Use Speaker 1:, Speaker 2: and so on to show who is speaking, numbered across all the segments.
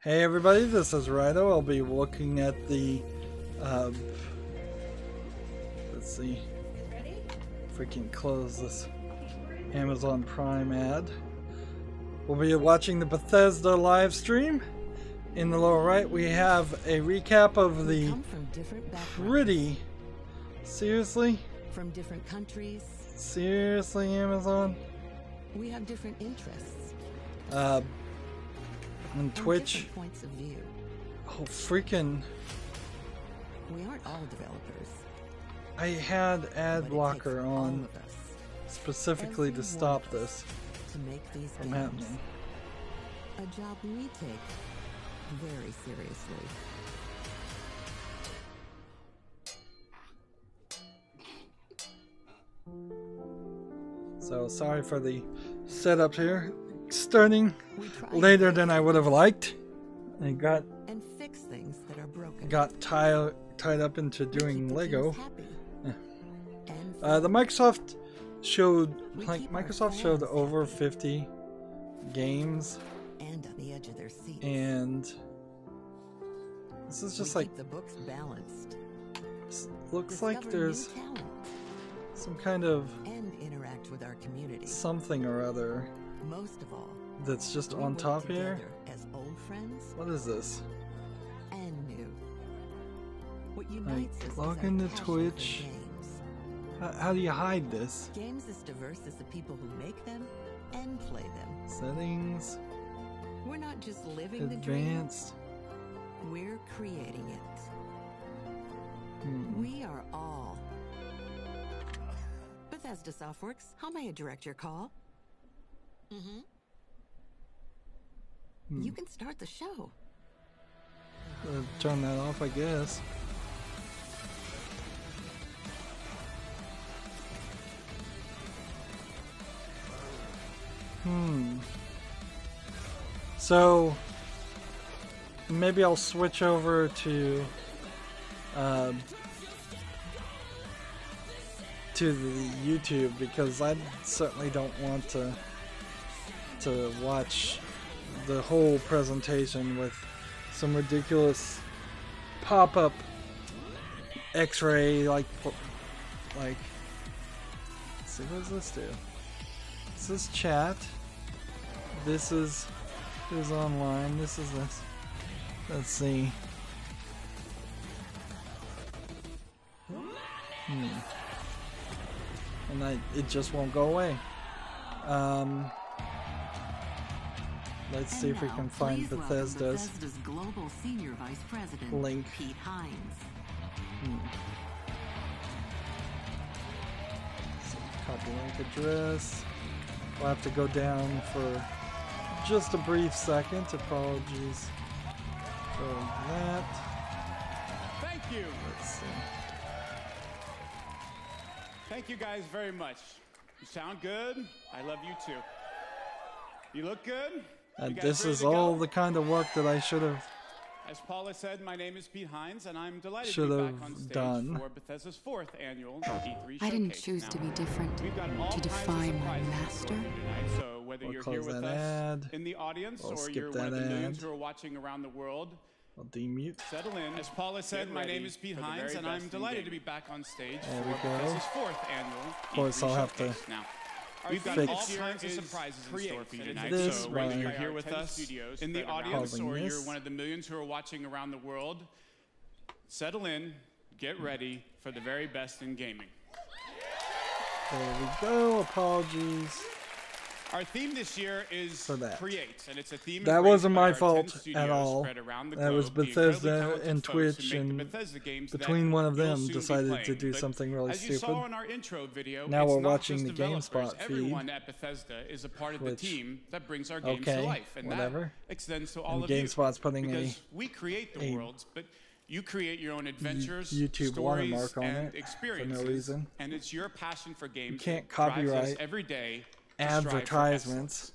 Speaker 1: Hey everybody, this is Rydo. I'll be looking at the, let's see, freaking close this Amazon Prime ad. We'll be watching the Bethesda live stream. In the lower right, we have a recap of the pretty, seriously?
Speaker 2: From different countries.
Speaker 1: Seriously, Amazon?
Speaker 2: We have different interests.
Speaker 1: On Twitch.
Speaker 2: Points of view.
Speaker 1: Oh, freaking.
Speaker 2: We aren't all developers.
Speaker 1: I had ad blocker on specifically to stop this
Speaker 2: to make these
Speaker 1: from happening.
Speaker 2: A job we take very seriously.
Speaker 1: So sorry for the setup here. Starting later than I would have liked. I got
Speaker 2: fix things that are broken.
Speaker 1: Got tied up into doing Lego. The Microsoft showed over 50 games,
Speaker 2: and on the edge of their seats.
Speaker 1: And this is just like
Speaker 2: the books balanced.
Speaker 1: Looks like there's some kind of
Speaker 2: and interact with our community.
Speaker 1: Something or other.
Speaker 2: Most of all,
Speaker 1: that's just on top here.
Speaker 2: As old friends.
Speaker 1: What is this?
Speaker 2: And new. What unites us
Speaker 1: log into Twitch. How do you hide this?
Speaker 2: Games as diverse as the people who make them and play them.
Speaker 1: Settings.
Speaker 2: We're not just living
Speaker 1: Advanced.
Speaker 2: the dream. We're creating it. We are all. Bethesda Softworks, how may I direct your call? You can start the show.
Speaker 1: Turn that off, I guess. So maybe I'll switch over to the YouTube, because I certainly don't want to watch the whole presentation with some ridiculous pop-up X-ray like let's see, what does this do? This is chat. This is online. This is this. Let's see. And it just won't go away. Let's see if we can find Bethesda's
Speaker 2: global senior vice president
Speaker 1: link.
Speaker 2: Pete Hines.
Speaker 1: So copy link address. We'll have to go down for just a brief second. Apologies for that.
Speaker 3: Thank you.
Speaker 1: Let's see.
Speaker 3: Thank you guys very much. You sound good. I love you too. You look good.
Speaker 1: And this is all the kind of work that I should have.
Speaker 3: As Paula said, my name is Pete Hines, and I'm delighted to be back on stage for Bethesda's 4th annual E3
Speaker 4: I didn't choose to be different, to defy my master.
Speaker 3: So whether you're here with us in the audience or you're one of the millions who are watching around the world,
Speaker 1: I'll demute.
Speaker 3: Settle in. As Paula said, my name is Pete Hines, and I'm delighted to be back on stage for Bethesda's 4th annual
Speaker 1: Of course, I'll have to
Speaker 3: now. We've got all kinds of surprises in store for you tonight, so whether you're here with us in the audience or you're one of the millions who are watching around the world, settle in, get ready for the very best in gaming.
Speaker 1: There we go. Apologies.
Speaker 3: Our theme this year is Create, and it's a theme
Speaker 1: that wasn't my fault at all. That was Bethesda and Twitch, and between one of them decided to do something really stupid. Now we're watching the GameSpot feed.
Speaker 3: Everyone at Bethesda is a part of the team that brings our games to life, and
Speaker 1: whatever.
Speaker 3: That extends to all
Speaker 1: and
Speaker 3: of
Speaker 1: GameSpot's putting
Speaker 3: because we create the worlds, but you create your own adventures,
Speaker 1: YouTube
Speaker 3: stories,
Speaker 1: watermark on
Speaker 3: and
Speaker 1: it
Speaker 3: experiences,
Speaker 1: for no reason.
Speaker 3: And it's your passion for games
Speaker 1: you can't
Speaker 3: that drives
Speaker 1: copyright
Speaker 3: us every day.
Speaker 1: Advertisements.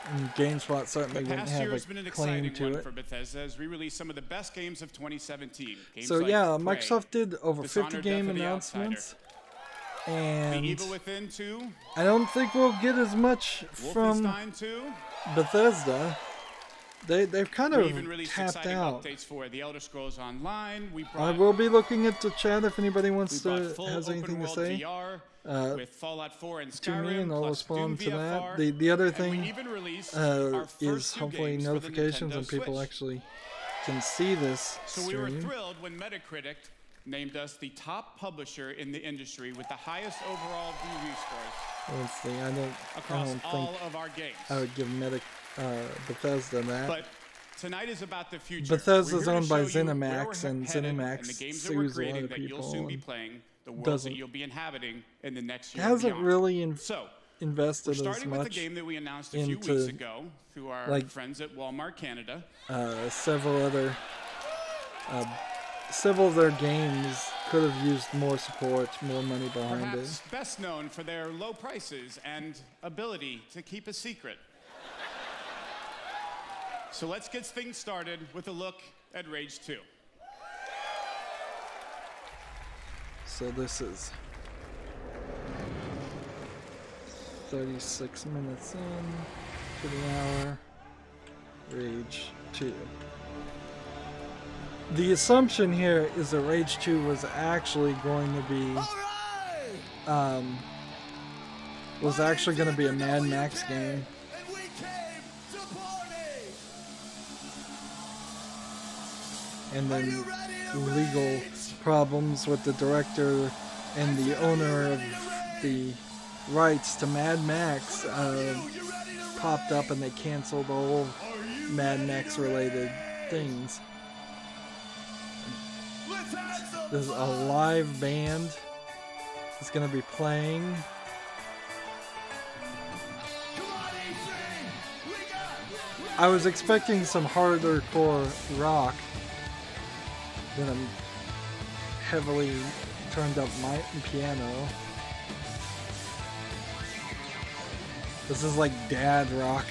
Speaker 1: And GameSpot certainly wouldn't have a claim to it.
Speaker 3: For Bethesda as we release some of the best games of 2017.
Speaker 1: So yeah, Microsoft did over 50 game announcements. And
Speaker 3: The Evil Within 2.
Speaker 1: I don't think we'll get as much from
Speaker 3: Wolfenstein 2.
Speaker 1: Bethesda. They've kind of
Speaker 3: even released
Speaker 1: tapped
Speaker 3: exciting
Speaker 1: out.
Speaker 3: updates for The Elder Scrolls Online.
Speaker 1: I will be looking at the chat if anybody wants to has anything to
Speaker 3: world
Speaker 1: say
Speaker 3: VR with Fallout 4 and
Speaker 1: to
Speaker 3: Skyrim,
Speaker 1: me, and I'll
Speaker 3: plus
Speaker 1: respond
Speaker 3: Doom
Speaker 1: to that.
Speaker 3: VFR,
Speaker 1: The other
Speaker 3: and
Speaker 1: thing
Speaker 3: we even released our
Speaker 1: is
Speaker 3: first two
Speaker 1: hopefully
Speaker 3: games for the
Speaker 1: notifications
Speaker 3: Nintendo
Speaker 1: and people
Speaker 3: Switch.
Speaker 1: actually can see this
Speaker 3: So we were
Speaker 1: stream.
Speaker 3: thrilled when Metacritic named us the top publisher in the industry with the highest overall review scores
Speaker 1: Let's see. I don't
Speaker 3: all
Speaker 1: think
Speaker 3: of our games.
Speaker 1: I would give Bethesda that.
Speaker 3: But tonight is about the future.
Speaker 1: Bethesda's
Speaker 3: We're here to
Speaker 1: owned by
Speaker 3: show you where
Speaker 1: ZeniMax,
Speaker 3: we're
Speaker 1: and
Speaker 3: headed,
Speaker 1: ZeniMax
Speaker 3: and the games that we're
Speaker 1: sues a lot
Speaker 3: creating
Speaker 1: of
Speaker 3: that you'll
Speaker 1: people
Speaker 3: soon be
Speaker 1: and
Speaker 3: playing, the worlds
Speaker 1: doesn't-
Speaker 3: that you'll be inhabiting in the next year.
Speaker 1: hasn't
Speaker 3: and beyond.
Speaker 1: really
Speaker 3: So
Speaker 1: invested
Speaker 3: we're
Speaker 1: as
Speaker 3: starting with a
Speaker 1: much
Speaker 3: game that we announced a few
Speaker 1: into,
Speaker 3: weeks ago through our
Speaker 1: like,
Speaker 3: friends at Walmart Canada.
Speaker 1: several of their games could have used more support, more money behind
Speaker 3: Perhaps
Speaker 1: it.
Speaker 3: best known for their low prices and ability to keep a secret. So let's get things started with a look at Rage 2.
Speaker 1: So this is 36 minutes in to the hour. Rage 2. The assumption here is that Rage 2 was actually going to be a Mad Max game. And then legal problems with the director and the owner of the rights to Mad Max popped up, and they canceled all Mad Max related things. There's a live band that's going to be playing. I was expecting some harder core rock than a heavily turned up piano. This is like dad rock.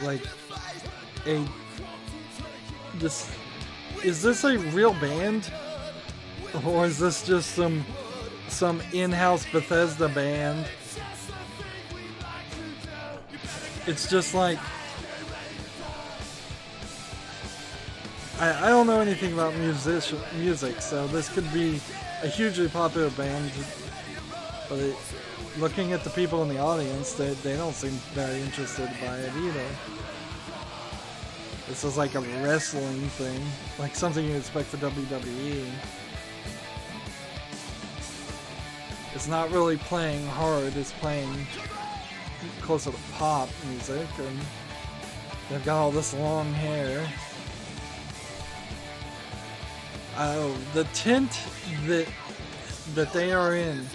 Speaker 1: Like is this a real band, or is this just some in-house Bethesda band? It's just like I don't know anything about music, so this could be a hugely popular band, but looking at the people in the audience, they don't seem very interested by it either. This is like a wrestling thing, like something you expect for WWE. It's not really playing hard, it's playing closer to pop music, and they've got all this long hair. Oh, the tent that they are in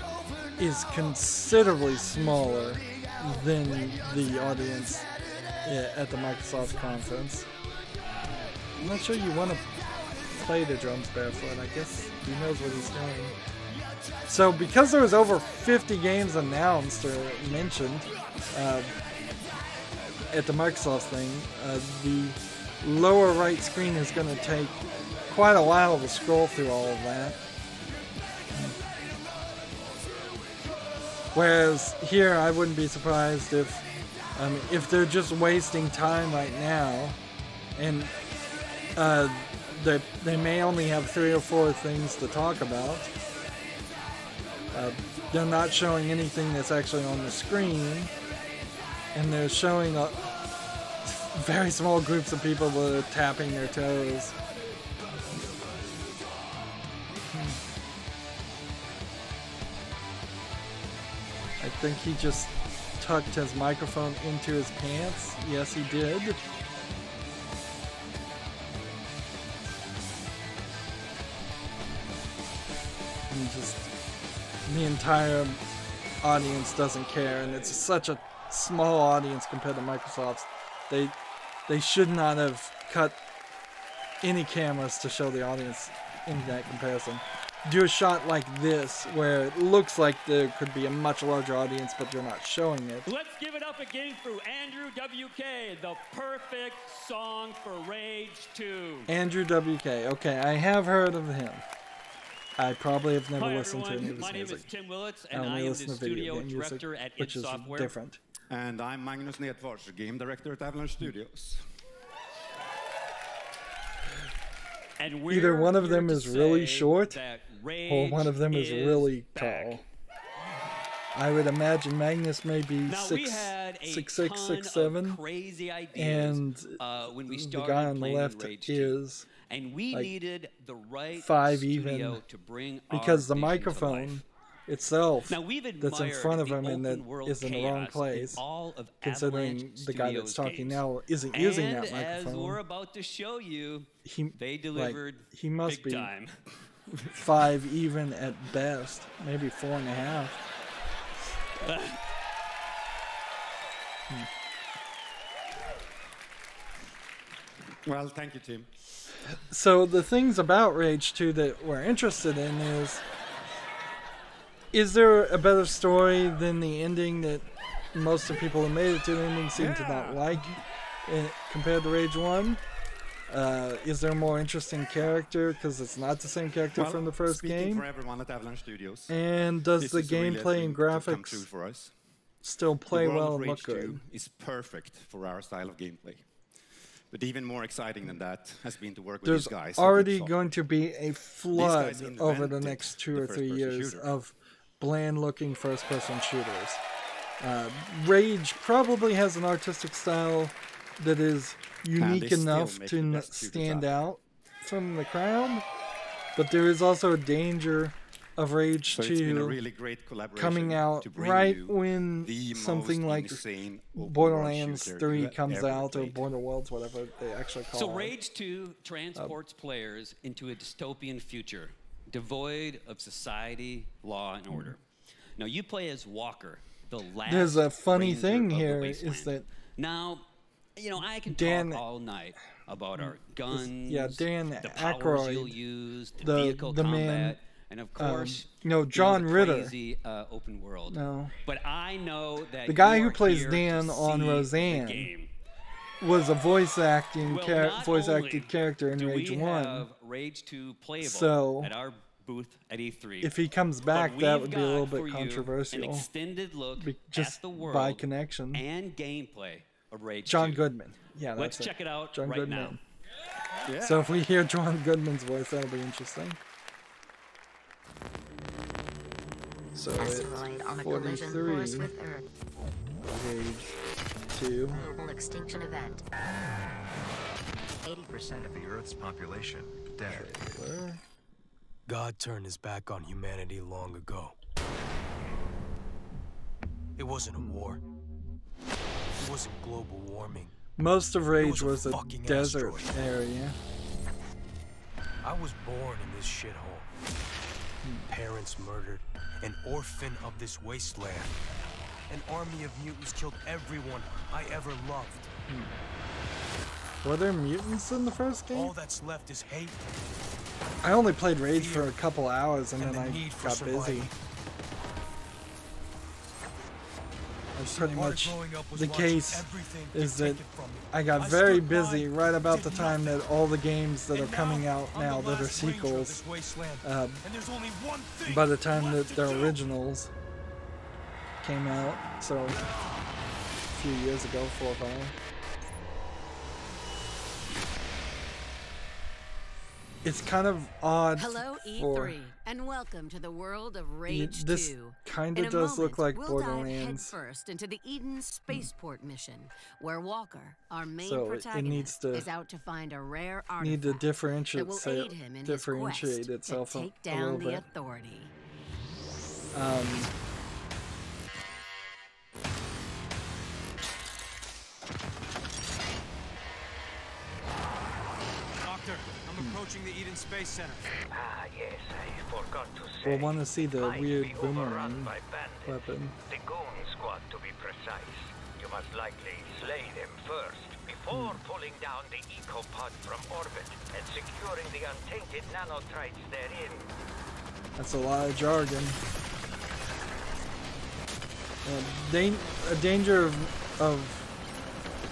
Speaker 1: is considerably smaller than the audience at the Microsoft conference. I'm not sure you want to play the drums barefoot. I guess he knows what he's doing. So because there was over 50 games announced or mentioned at the Microsoft thing, the lower right screen is going to take quite a while to scroll through all of that. Whereas here, I wouldn't be surprised if they're just wasting time right now, and they may only have 3 or 4 things to talk about. They're not showing anything that's actually on the screen, and they're showing very small groups of people that are tapping their toes. I think he just tucked his microphone into his pants. Yes, he did. And just the entire audience doesn't care, and it's such a small audience compared to Microsoft's. They should not have cut any cameras to show the audience in that comparison. do a shot like this where it looks like there could be a much larger audience, but you're not showing it.
Speaker 5: Let's give it up again for Andrew WK, the perfect song for Rage 2.
Speaker 1: Andrew WK. Okay, I have heard of him. I probably have never listened to any of his
Speaker 5: My
Speaker 1: music.
Speaker 5: name is Tim Willits,
Speaker 1: I
Speaker 5: and
Speaker 1: only
Speaker 5: I am
Speaker 1: listen
Speaker 5: the
Speaker 1: to video
Speaker 5: studio
Speaker 1: game music,
Speaker 5: director at
Speaker 1: which
Speaker 5: id
Speaker 1: is
Speaker 5: Software.
Speaker 1: different.
Speaker 6: And I'm Magnus Nedfors, game director at Avalanche Studios.
Speaker 5: And
Speaker 1: Either one of them is really short, or one of them is
Speaker 5: Rage
Speaker 1: really
Speaker 5: back.
Speaker 1: tall. I would imagine Magnus may be
Speaker 5: Now, we had a
Speaker 1: 6'6",
Speaker 5: ton
Speaker 1: 6'7",
Speaker 5: of crazy ideas,
Speaker 1: and
Speaker 5: when we
Speaker 1: the
Speaker 5: started
Speaker 1: guy on the
Speaker 5: playing
Speaker 1: left
Speaker 5: Rage 2.
Speaker 1: is
Speaker 5: And we
Speaker 1: like
Speaker 5: needed the right
Speaker 1: 5
Speaker 5: studio
Speaker 1: even,
Speaker 5: to bring
Speaker 1: because
Speaker 5: our
Speaker 1: the
Speaker 5: vision to
Speaker 1: microphone
Speaker 5: life.
Speaker 1: itself
Speaker 5: Now, we've
Speaker 1: that's in
Speaker 5: admired
Speaker 1: front of
Speaker 5: the
Speaker 1: him and that
Speaker 5: open world
Speaker 1: is in the wrong
Speaker 5: chaos
Speaker 1: place,
Speaker 5: in all of
Speaker 1: considering
Speaker 5: Avalanche
Speaker 1: the guy
Speaker 5: Studios
Speaker 1: that's talking
Speaker 5: games.
Speaker 1: now isn't using that
Speaker 5: And as we're
Speaker 1: microphone.
Speaker 5: about to show you,
Speaker 1: He,
Speaker 5: they delivered
Speaker 1: he must
Speaker 5: big
Speaker 1: be
Speaker 5: time.
Speaker 1: 5 even at best, maybe 4.5.
Speaker 6: Well, thank you, Tim.
Speaker 1: So the things about Rage 2 that we're interested in is there a better story than the ending that most of the people who made it to the ending seem to not like compared to Rage 1? Is there a more interesting character because it's not the same character from the first
Speaker 6: speaking
Speaker 1: game?
Speaker 6: for everyone at Avalanche Studios,
Speaker 1: And does the gameplay and graphics
Speaker 6: for us.
Speaker 1: still play
Speaker 6: The world
Speaker 1: well
Speaker 6: of
Speaker 1: and look
Speaker 6: Rage
Speaker 1: good?
Speaker 6: 2 is perfect for our style of gameplay. But even more exciting than that has been to work with
Speaker 1: There's
Speaker 6: these guys.
Speaker 1: already going to be a flood
Speaker 6: invented
Speaker 1: over the next 2 or
Speaker 6: the
Speaker 1: 3
Speaker 6: first-person
Speaker 1: years
Speaker 6: shooter.
Speaker 1: of bland-looking first-person shooters. Rage probably has an artistic style that is unique
Speaker 6: still
Speaker 1: enough
Speaker 6: make
Speaker 1: to
Speaker 6: the best shooters
Speaker 1: stand
Speaker 6: out
Speaker 1: out from the crowd, but there is also a danger of Rage
Speaker 6: So it's been a
Speaker 1: 2
Speaker 6: really great collaboration
Speaker 1: coming out
Speaker 6: to bring
Speaker 1: right
Speaker 6: you
Speaker 1: when
Speaker 6: the
Speaker 1: something
Speaker 6: most
Speaker 1: like
Speaker 6: insane open
Speaker 1: Borderlands
Speaker 6: world shooter
Speaker 1: 3
Speaker 6: you
Speaker 1: comes
Speaker 6: ever
Speaker 1: out, or
Speaker 6: played.
Speaker 1: Border Worlds, whatever they actually call
Speaker 5: So
Speaker 1: it.
Speaker 5: Rage 2 transports players into a dystopian future, devoid of society, law, and order. Now you play as Walker, the last
Speaker 1: There's a funny
Speaker 5: ranger
Speaker 1: thing
Speaker 5: of the
Speaker 1: here
Speaker 5: wasteland.
Speaker 1: is that
Speaker 5: Now, you know, I can
Speaker 1: Dan-
Speaker 5: talk all night about our guns,
Speaker 1: Dan
Speaker 5: the powers
Speaker 1: Aykroyd,
Speaker 5: you'll use, the
Speaker 1: the
Speaker 5: vehicle
Speaker 1: man,
Speaker 5: combat, and of course,
Speaker 1: no, John
Speaker 5: the
Speaker 1: Ritter.
Speaker 5: crazy open world.
Speaker 1: No.
Speaker 5: But I know that
Speaker 1: The guy
Speaker 5: you
Speaker 1: who
Speaker 5: are
Speaker 1: plays
Speaker 5: here
Speaker 1: Dan
Speaker 5: to
Speaker 1: on
Speaker 5: see the
Speaker 1: Roseanne
Speaker 5: game.
Speaker 1: was a voice acted
Speaker 5: Well,
Speaker 1: character in
Speaker 5: do
Speaker 1: Rage
Speaker 5: we
Speaker 1: 1.
Speaker 5: have Rage 2 playable
Speaker 1: So,
Speaker 5: at our booth at E3.
Speaker 1: If he comes back,
Speaker 5: But
Speaker 1: that
Speaker 5: we've
Speaker 1: would be a little
Speaker 5: got for
Speaker 1: bit
Speaker 5: you
Speaker 1: controversial.
Speaker 5: An extended look
Speaker 1: just
Speaker 5: at the world
Speaker 1: by connection.
Speaker 5: and gameplay of Rage
Speaker 1: John
Speaker 5: 2.
Speaker 1: Goodman. Yeah, that's
Speaker 5: Let's
Speaker 1: it.
Speaker 5: check it out
Speaker 1: John
Speaker 5: right
Speaker 1: Goodman.
Speaker 5: now.
Speaker 6: Yeah.
Speaker 1: So if we hear John Goodman's voice, that'll be interesting. So
Speaker 7: Asteroid on a collision
Speaker 1: 43,
Speaker 7: course with Earth.
Speaker 1: Rage 2.
Speaker 7: Global extinction event.
Speaker 8: 80% of the Earth's population dead.
Speaker 1: Trailer.
Speaker 9: God turned his back on humanity long ago. It wasn't a war. It wasn't global warming.
Speaker 1: Most of Rage
Speaker 9: It
Speaker 1: was a
Speaker 9: fucking
Speaker 1: desert
Speaker 9: asteroid.
Speaker 1: area.
Speaker 9: I was born in this shithole. Parents murdered. An orphan of this wasteland. An army of mutants killed everyone I ever loved.
Speaker 1: Were there mutants in the first game?
Speaker 9: All that's left is hate.
Speaker 1: I only played Rage for a couple hours and
Speaker 9: And
Speaker 1: then
Speaker 9: the
Speaker 1: I
Speaker 9: need for
Speaker 1: got busy.
Speaker 9: survival.
Speaker 1: That's pretty
Speaker 9: Part of
Speaker 1: much
Speaker 9: growing up was
Speaker 1: the
Speaker 9: watching
Speaker 1: case
Speaker 9: everything
Speaker 1: is
Speaker 9: get
Speaker 1: that
Speaker 9: taken from me.
Speaker 1: I got
Speaker 9: I
Speaker 1: very
Speaker 9: stood by,
Speaker 1: busy right about the
Speaker 9: did
Speaker 1: time
Speaker 9: nothing.
Speaker 1: that all the games that are
Speaker 9: And
Speaker 1: coming
Speaker 9: now,
Speaker 1: out
Speaker 9: I'm
Speaker 1: now
Speaker 9: the
Speaker 1: that are
Speaker 9: last ranger of
Speaker 1: sequels,
Speaker 9: this wasteland.
Speaker 1: uh,
Speaker 9: And there's only one thing
Speaker 1: by the time that
Speaker 9: left to
Speaker 1: the
Speaker 9: do.
Speaker 1: originals came out, so a few years ago, 4 or 5. It's kind of odd.
Speaker 10: Hello,
Speaker 1: for,
Speaker 10: E3, and welcome to the world of Rage
Speaker 1: this
Speaker 10: 2.
Speaker 1: kind
Speaker 10: In
Speaker 1: of
Speaker 10: a
Speaker 1: does look
Speaker 10: moment,
Speaker 1: like
Speaker 10: we'll dive
Speaker 1: Borderlands.
Speaker 10: headfirst into the Eden spaceport mission, where Walker, our main
Speaker 1: So it needs
Speaker 10: protagonist,
Speaker 1: to
Speaker 10: is out to find a rare
Speaker 1: Need to
Speaker 10: artifact that
Speaker 1: differentiate,
Speaker 10: will aid him in his
Speaker 1: differentiate
Speaker 10: quest
Speaker 1: itself
Speaker 10: to take
Speaker 1: a
Speaker 10: down
Speaker 1: little
Speaker 10: the
Speaker 1: bit.
Speaker 10: Authority.
Speaker 9: Doctor, I'm approaching the Eden Space Center.
Speaker 11: Ah, yes, I forgot to say.
Speaker 1: We'll want to see the
Speaker 11: Might
Speaker 1: weird
Speaker 11: be overrun
Speaker 1: boomerang
Speaker 11: by bandits.
Speaker 1: weapon.
Speaker 11: The Goon Squad, to be precise. You must likely slay them first, before pulling down the ecopod from orbit and securing the untainted nanotrites therein.
Speaker 1: That's a lot of jargon. A danger of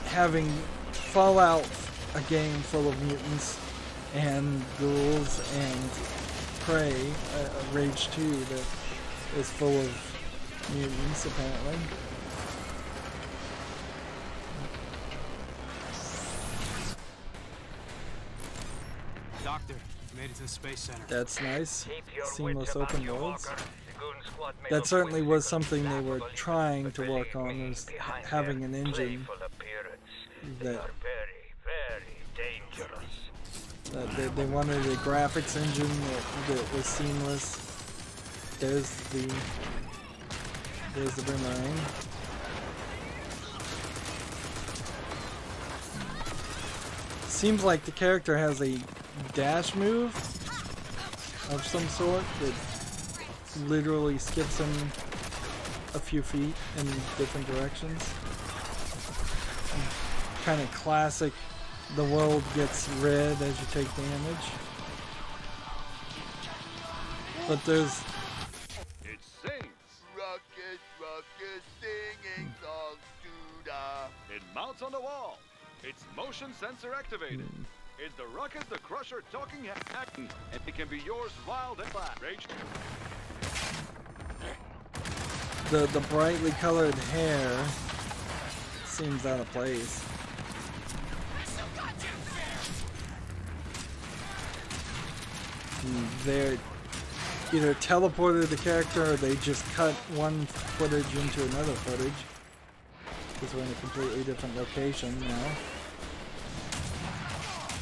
Speaker 1: having Fallout, a game full of mutants and ghouls, and Prey, Rage 2 that is full of mutants apparently.
Speaker 9: Doctor, made it to the Space Center.
Speaker 1: That's nice. Seamless open worlds. That certainly was something they were trying to work on, was having an engine that they wanted a graphics engine that was seamless. There's the boomerang. Seems like the character has a dash move of some sort that literally skips him a few feet in different directions. Kind of classic, the world gets red as you take damage. But there's...
Speaker 12: It sings. Rocket, rocket, singing songs to the... It mounts on the wall. It's motion sensor activated. It's the Rocket the Crusher talking hack, and it can be yours wild and flat. Rage.
Speaker 1: The brightly colored hair seems out of place. They're either teleported the character or they just cut one footage into another footage, because we're in a completely different location now.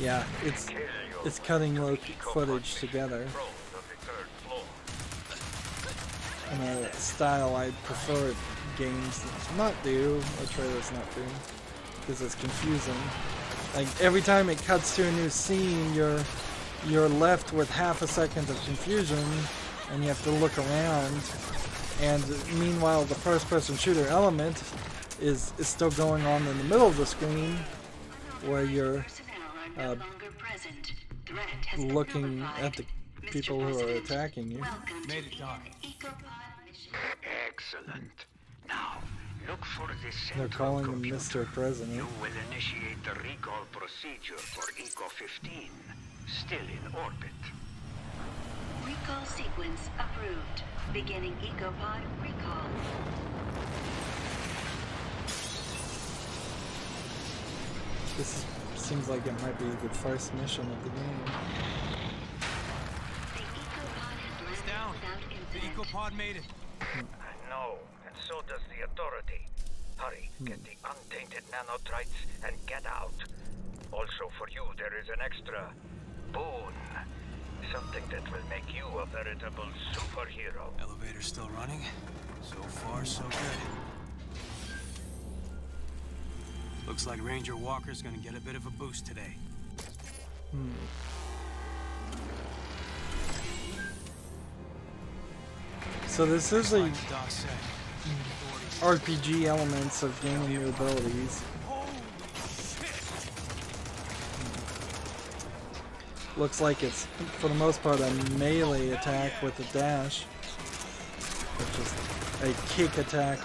Speaker 1: Yeah, it's cutting footage together in a style I'd prefer games not do, or trailers not do, because it's confusing. Like every time it cuts to a new scene, you're left with half a second of confusion, and you have to look around. And meanwhile, the first-person shooter element is still going on in the middle of the screen, where you're looking at the people who are attacking you.
Speaker 9: Made it, Doc.
Speaker 11: Excellent. Now, look for this
Speaker 1: They're calling him Mr. President.
Speaker 11: You will initiate the recall procedure for Eco-15, still in orbit.
Speaker 13: Recall sequence approved. Beginning EcoPod recall.
Speaker 1: This seems like it might be the first mission of the game.
Speaker 9: It's down. The EcoPod made it.
Speaker 11: I know, and so does the Authority. Hurry, get the untainted nanotrites and get out. Also for you, there is an extra boon. Something that will make you a veritable superhero.
Speaker 9: Elevator's still running. So far, so good. Looks like Ranger Walker's gonna get a bit of a boost today.
Speaker 1: So this is a
Speaker 9: Like Doc said,
Speaker 1: RPG elements of gaining new abilities. Looks like it's, for the most part, a melee attack with a dash. Which is a kick attack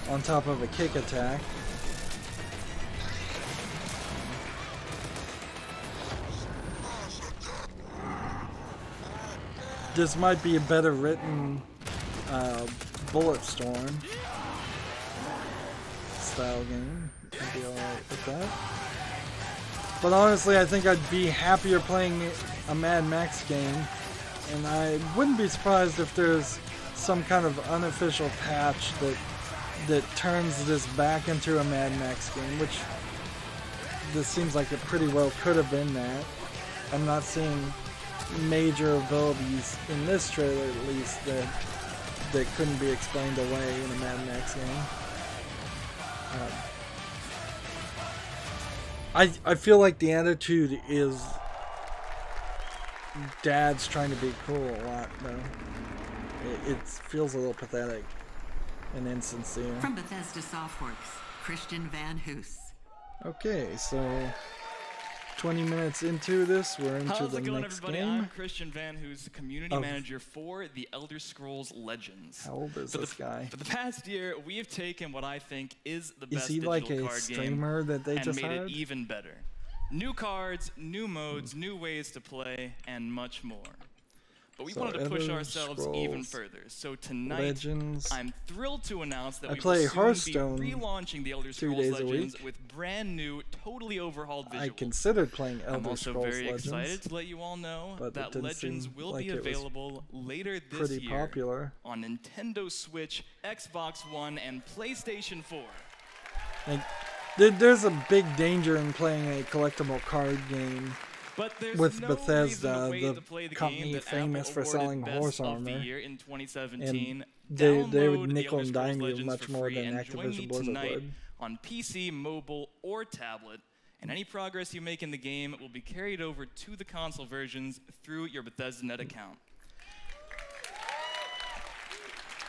Speaker 1: on top of a kick attack. This might be a better written Bulletstorm style game. I'd be alright with that. But honestly, I think I'd be happier playing a Mad Max game, and I wouldn't be surprised if there's some kind of unofficial patch that turns this back into a Mad Max game, which this seems like it pretty well could have been that. I'm not seeing major abilities in this trailer, at least, that couldn't be explained away in a Mad Max game. I feel like the attitude is Dad's trying to be cool a lot, though. It feels a little pathetic and insincere.
Speaker 2: From Bethesda Softworks, Christian Van Hoos.
Speaker 1: Okay, so 20 minutes into this, we're into
Speaker 14: How's
Speaker 1: the
Speaker 14: it going,
Speaker 1: next
Speaker 14: everybody?
Speaker 1: game.
Speaker 14: I'm Christian Van, who's the community manager for The Elder Scrolls Legends.
Speaker 1: How old is this guy?
Speaker 14: For the past year, we have taken what I think is the
Speaker 1: Is
Speaker 14: best
Speaker 1: he
Speaker 14: digital
Speaker 1: like a
Speaker 14: card
Speaker 1: streamer
Speaker 14: game
Speaker 1: that they
Speaker 14: and
Speaker 1: just
Speaker 14: made
Speaker 1: hired?
Speaker 14: it even better. New cards, new modes, new ways to play, and much more. But we
Speaker 1: So
Speaker 14: wanted to push
Speaker 1: Elder
Speaker 14: ourselves even
Speaker 1: Scrolls
Speaker 14: further. So tonight,
Speaker 1: Legends.
Speaker 14: I'm thrilled to announce that
Speaker 1: I
Speaker 14: we
Speaker 1: play
Speaker 14: will soon
Speaker 1: Hearthstone
Speaker 14: be relaunching The Elder
Speaker 1: 2
Speaker 14: Scrolls
Speaker 1: days a
Speaker 14: Legends
Speaker 1: week.
Speaker 14: with brand new, totally overhauled visuals.
Speaker 1: I considered playing Elder
Speaker 14: I'm also
Speaker 1: Scrolls
Speaker 14: very
Speaker 1: Legends,
Speaker 14: excited to let you all know
Speaker 1: but it
Speaker 14: that
Speaker 1: didn't
Speaker 14: Legends
Speaker 1: seem
Speaker 14: will
Speaker 1: like
Speaker 14: be
Speaker 1: it was
Speaker 14: available later this
Speaker 1: pretty
Speaker 14: year
Speaker 1: popular.
Speaker 14: on Nintendo Switch, Xbox One, and PlayStation 4.
Speaker 1: Like, there's a big danger in playing a collectible card game
Speaker 14: But there's
Speaker 1: with
Speaker 14: no
Speaker 1: Bethesda,
Speaker 14: reason to wait
Speaker 1: the
Speaker 14: to play the
Speaker 1: company
Speaker 14: game that
Speaker 1: famous
Speaker 14: Apple
Speaker 1: for
Speaker 14: awarded
Speaker 1: selling
Speaker 14: Best
Speaker 1: horse
Speaker 14: of
Speaker 1: armor.
Speaker 14: the Year in 2017.
Speaker 1: And they
Speaker 14: Download
Speaker 1: would
Speaker 14: The
Speaker 1: nickel
Speaker 14: Elder
Speaker 1: and
Speaker 14: Scrolls
Speaker 1: dime you
Speaker 14: Legends
Speaker 1: much
Speaker 14: for
Speaker 1: more
Speaker 14: free
Speaker 1: than
Speaker 14: and join me
Speaker 1: Activision Blizzard
Speaker 14: tonight
Speaker 1: would.
Speaker 14: on PC, mobile, or tablet. And any progress you make in the game will be carried over to the console versions through your Bethesda.net account.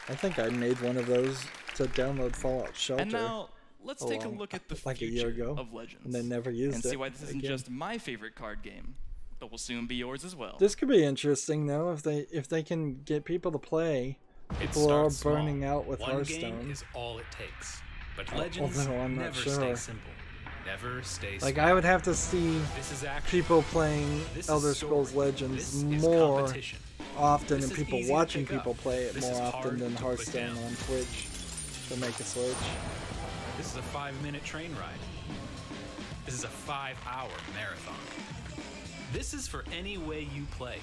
Speaker 1: I think I made one of those to download Fallout Shelter.
Speaker 14: And now, let's take a look at the
Speaker 1: like a
Speaker 14: future
Speaker 1: year ago,
Speaker 14: of Legends.
Speaker 1: and then never used
Speaker 14: and
Speaker 1: it
Speaker 14: see why this isn't
Speaker 1: again.
Speaker 14: just my favorite card game, but will soon be yours as well.
Speaker 1: This could be interesting though if they can get people to play. People are burning out with
Speaker 15: One
Speaker 1: Hearthstone.
Speaker 15: game is all it takes. But Legends
Speaker 1: Although I'm not
Speaker 15: never
Speaker 1: sure.
Speaker 15: stay simple. Never stay
Speaker 1: Like
Speaker 15: small.
Speaker 1: I would have to see
Speaker 15: This is action.
Speaker 1: people playing
Speaker 15: This is
Speaker 1: Elder
Speaker 15: story.
Speaker 1: Scrolls Legends
Speaker 15: This is
Speaker 1: more
Speaker 15: competition.
Speaker 1: often,
Speaker 15: This
Speaker 1: and
Speaker 15: is
Speaker 1: people
Speaker 15: easy to
Speaker 1: watching
Speaker 15: pick up.
Speaker 1: people play it
Speaker 15: This
Speaker 1: more
Speaker 15: is
Speaker 1: often
Speaker 15: hard
Speaker 1: than
Speaker 15: to put
Speaker 1: Hearthstone
Speaker 15: down.
Speaker 1: on Twitch to make a switch.
Speaker 15: This is a 5-minute train ride. This is a 5-hour marathon. This is for any way you play.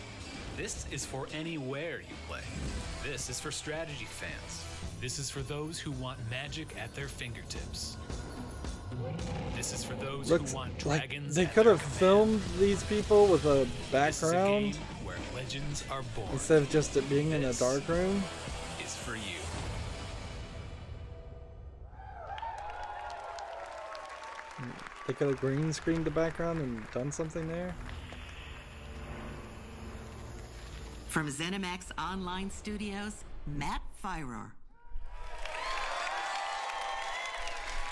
Speaker 15: This is for anywhere you play. This is for strategy fans. This is for those who want magic at their fingertips. This is for those
Speaker 1: Looks
Speaker 15: who want
Speaker 1: like
Speaker 15: dragons
Speaker 1: they
Speaker 15: at
Speaker 1: could
Speaker 15: their
Speaker 1: have filmed these people with a
Speaker 15: This is a
Speaker 1: background
Speaker 15: game where legends are born.
Speaker 1: instead of just it being in a
Speaker 15: This
Speaker 1: dark room.
Speaker 15: is for you.
Speaker 1: They could have green screened the background and done something there.
Speaker 2: From ZeniMax Online Studios, Matt Fyrer.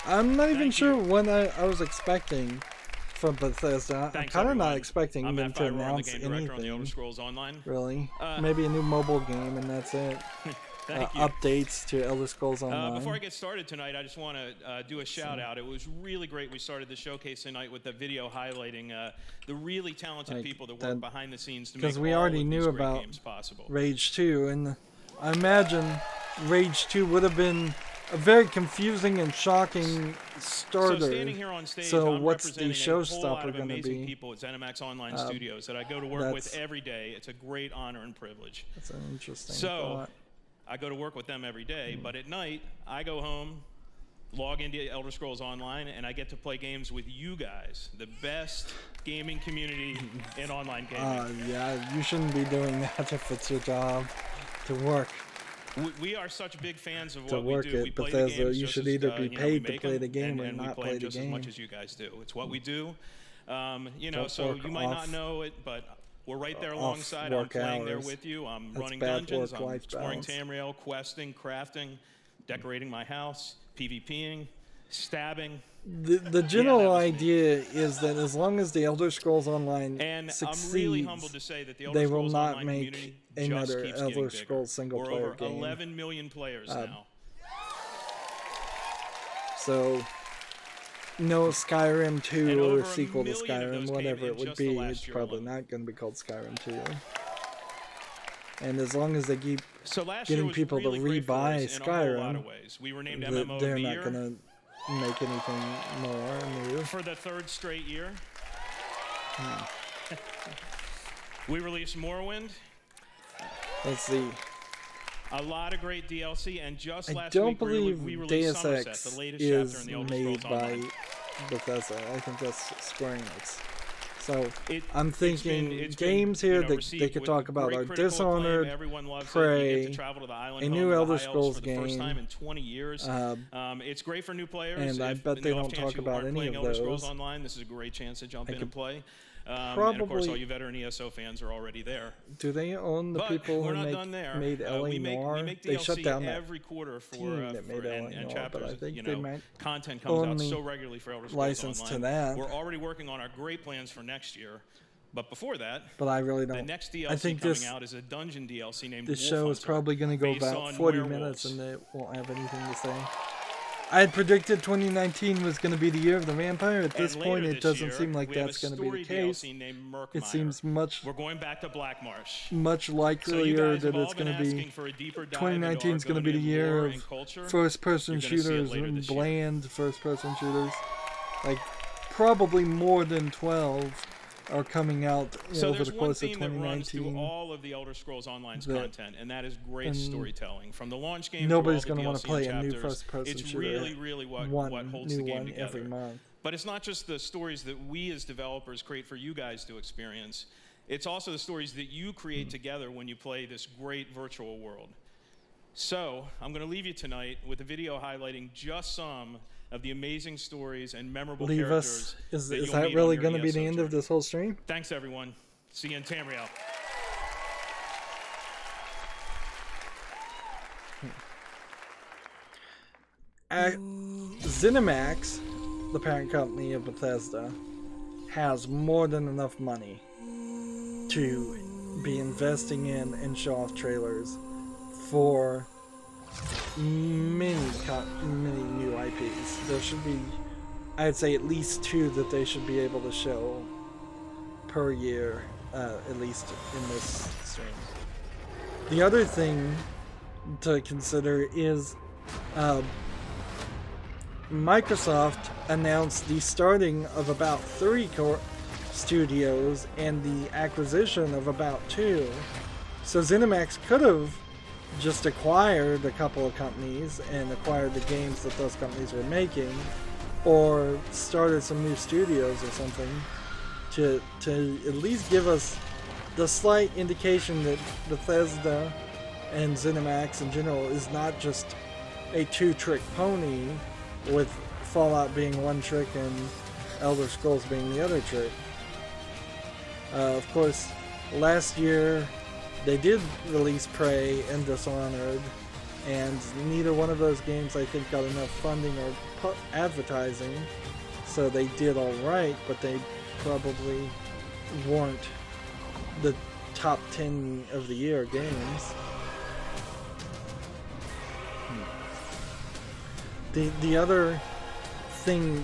Speaker 1: I'm not even sure what I was expecting from Bethesda. I'm
Speaker 16: Thanks,
Speaker 1: kind of not
Speaker 16: everyone.
Speaker 1: expecting
Speaker 16: I'm
Speaker 1: them
Speaker 16: Matt
Speaker 1: to
Speaker 16: Fyrer, I'm the
Speaker 1: announce
Speaker 16: game director on the Elder
Speaker 1: anything.
Speaker 16: Scrolls Online.
Speaker 1: Really?
Speaker 16: Uh,
Speaker 1: Maybe a new mobile game and that's it.
Speaker 16: Thank you.
Speaker 1: Updates to Elder Scrolls Online.
Speaker 16: Before I get started tonight, I just want to do a shout out. It was really great. We started the showcase tonight with the video highlighting the really talented
Speaker 1: Like
Speaker 16: people that
Speaker 1: that-
Speaker 16: work behind the scenes to make
Speaker 1: Because we
Speaker 16: all
Speaker 1: already
Speaker 16: of
Speaker 1: knew
Speaker 16: these great
Speaker 1: about
Speaker 16: games possible.
Speaker 1: Rage 2, and I imagine Rage 2 would have been a very confusing and shocking starter.
Speaker 16: So standing here on stage,
Speaker 1: So
Speaker 16: I'm
Speaker 1: what's
Speaker 16: representing
Speaker 1: the
Speaker 16: a whole lot
Speaker 1: showstopper
Speaker 16: of
Speaker 1: going to
Speaker 16: amazing
Speaker 1: be?
Speaker 16: people at ZeniMax Online Studios that I go to work with every day. It's a great honor and privilege.
Speaker 1: That's an interesting
Speaker 16: So
Speaker 1: thought.
Speaker 16: I go to work with them every day, but at night I go home, log into Elder Scrolls Online, and I get to play games with you guys, the best gaming community in online gaming.
Speaker 1: Yeah, you shouldn't be doing that if it's your job to work.
Speaker 16: We are such big fans of
Speaker 1: To
Speaker 16: what we
Speaker 1: work
Speaker 16: do.
Speaker 1: at
Speaker 16: We play
Speaker 1: Bethesda,
Speaker 16: the games
Speaker 1: you
Speaker 16: just
Speaker 1: should
Speaker 16: as,
Speaker 1: either be
Speaker 16: you know, we
Speaker 1: paid to
Speaker 16: make
Speaker 1: play
Speaker 16: them,
Speaker 1: the game or
Speaker 16: and
Speaker 1: not
Speaker 16: we
Speaker 1: play the
Speaker 16: just as much
Speaker 1: game.
Speaker 16: as you guys do. It's what we do. You know,
Speaker 1: Don't
Speaker 16: so
Speaker 1: work
Speaker 16: you might not
Speaker 1: off-
Speaker 16: know it, but we're right there
Speaker 1: off
Speaker 16: alongside. I'm
Speaker 1: work
Speaker 16: playing there
Speaker 1: hours.
Speaker 16: with you. I'm
Speaker 1: That's
Speaker 16: running
Speaker 1: bad
Speaker 16: dungeons. I'm
Speaker 1: work-life
Speaker 16: exploring
Speaker 1: balance.
Speaker 16: Tamriel, questing, crafting, decorating my house, PvPing, stabbing.
Speaker 1: The general idea is that as long as the Elder Scrolls Online
Speaker 16: And
Speaker 1: succeeds,
Speaker 16: I'm really humbled to say that the Elder
Speaker 1: they will
Speaker 16: Scrolls
Speaker 1: not
Speaker 16: Online
Speaker 1: make
Speaker 16: community just
Speaker 1: another
Speaker 16: keeps
Speaker 1: Elder
Speaker 16: getting bigger.
Speaker 1: Scrolls single
Speaker 16: We're
Speaker 1: player
Speaker 16: over
Speaker 1: game.
Speaker 16: 11 million players now.
Speaker 1: So, no Skyrim 2
Speaker 16: And
Speaker 1: or
Speaker 16: over
Speaker 1: a
Speaker 16: a
Speaker 1: sequel to
Speaker 16: million of
Speaker 1: Skyrim,
Speaker 16: those
Speaker 1: whatever
Speaker 16: came
Speaker 1: it
Speaker 16: in
Speaker 1: would
Speaker 16: just the
Speaker 1: be,
Speaker 16: last
Speaker 1: it's
Speaker 16: year
Speaker 1: probably
Speaker 16: alone.
Speaker 1: not going to be called Skyrim 2. And as long as they keep
Speaker 16: So last year
Speaker 1: getting
Speaker 16: was
Speaker 1: people
Speaker 16: really
Speaker 1: to
Speaker 16: great for
Speaker 1: rebuy
Speaker 16: us in a whole lot of
Speaker 1: Skyrim,
Speaker 16: ways. We were named MMO of
Speaker 1: they're
Speaker 16: the
Speaker 1: not
Speaker 16: year.
Speaker 1: going to make anything more new.
Speaker 16: For the third straight year. We released Morrowind.
Speaker 1: Let's see.
Speaker 16: A lot of great DLC, and just
Speaker 1: I
Speaker 16: last
Speaker 1: don't
Speaker 16: week
Speaker 1: believe
Speaker 16: we released
Speaker 1: Deus
Speaker 16: Somerset,
Speaker 1: Ex
Speaker 16: the latest chapter
Speaker 1: is
Speaker 16: in the Elder
Speaker 1: made
Speaker 16: Scrolls
Speaker 1: by
Speaker 16: Online.
Speaker 1: Bethesda. I think that's Square Enix. So I'm
Speaker 16: It's
Speaker 1: thinking
Speaker 16: been,
Speaker 1: games here that they
Speaker 16: received
Speaker 1: could
Speaker 16: with
Speaker 1: talk about
Speaker 16: great
Speaker 1: are
Speaker 16: critical acclaim.
Speaker 1: Dishonored,
Speaker 16: Everyone loves it. You
Speaker 1: Prey,
Speaker 16: get to travel to the island
Speaker 1: a
Speaker 16: home
Speaker 1: new
Speaker 16: of the
Speaker 1: Elder
Speaker 16: High Elves
Speaker 1: Scrolls
Speaker 16: for the first time
Speaker 1: game.
Speaker 16: in 20 years. It's great for new players.
Speaker 1: And I
Speaker 16: If
Speaker 1: bet
Speaker 16: in
Speaker 1: they
Speaker 16: the off
Speaker 1: don't
Speaker 16: chance
Speaker 1: talk
Speaker 16: you
Speaker 1: about
Speaker 16: aren't
Speaker 1: any
Speaker 16: playing
Speaker 1: of
Speaker 16: Elder Scrolls
Speaker 1: those.
Speaker 16: Online, this is a great chance to jump in and play.
Speaker 1: probably.
Speaker 16: And of course, all you veteran ESO fans are already there.
Speaker 1: Do they own the people who made LA Noire? They shut down
Speaker 16: every quarter
Speaker 1: that made LA Noire,
Speaker 16: chapters.
Speaker 1: but I think they might
Speaker 16: content comes out so regularly for Elder Scrolls
Speaker 1: license
Speaker 16: Online.
Speaker 1: to that.
Speaker 16: We're already working on our great plans for next year. But before that,
Speaker 1: I really don't.
Speaker 16: The next DLC
Speaker 1: I think
Speaker 16: coming out is a dungeon DLC named
Speaker 1: This
Speaker 16: Wolf
Speaker 1: show
Speaker 16: Hunter,
Speaker 1: is probably going to go
Speaker 16: based
Speaker 1: about
Speaker 16: on
Speaker 1: 40
Speaker 16: werewolves.
Speaker 1: minutes, and they won't have anything to say. I had predicted 2019 was going to be the year of the vampire. At this point, it doesn't seem like that's going to be the case. It seems
Speaker 16: We're going back to Blackmarsh.
Speaker 1: Much likelier that it's going to be 2019 is going to be the year of first-person shooters, bland first-person shooters. Like probably more than 12 are coming out over the course of 2019.
Speaker 16: Through all of the Elder Scrolls Online's content, and that is great storytelling. From the launch game,
Speaker 1: nobody's
Speaker 16: going to
Speaker 1: want to play a new first-person shooter.
Speaker 16: It's really what holds the game together.
Speaker 1: Every month.
Speaker 16: But it's not just the stories that we as developers create for you guys to experience. It's also the stories that you create together when you play this great virtual world. So I'm going to leave you tonight with a video highlighting just some of the amazing stories and memorable characters.
Speaker 1: Is that really going to be the end of this whole stream?
Speaker 16: Thanks, everyone. See you in Tamriel.
Speaker 1: ZeniMax, the parent company of Bethesda, has more than enough money to be investing in and show off trailers for many new IPs. There should be, I'd say, at least 2 that they should be able to show per year, at least in this stream. The other thing to consider is Microsoft announced the starting of about 3 studios and the acquisition of about 2. So ZeniMax could have just acquired a couple of companies and acquired the games that those companies were making, or started some new studios or something to at least give us the slight indication that Bethesda and ZeniMax in general is not just a 2-trick pony, with Fallout being 1 trick and Elder Scrolls being the other trick. Of course, last year they did release Prey and Dishonored, and neither one of those games I think got enough funding or advertising, so they did alright, but they probably weren't the top 10 of the year games. The other thing,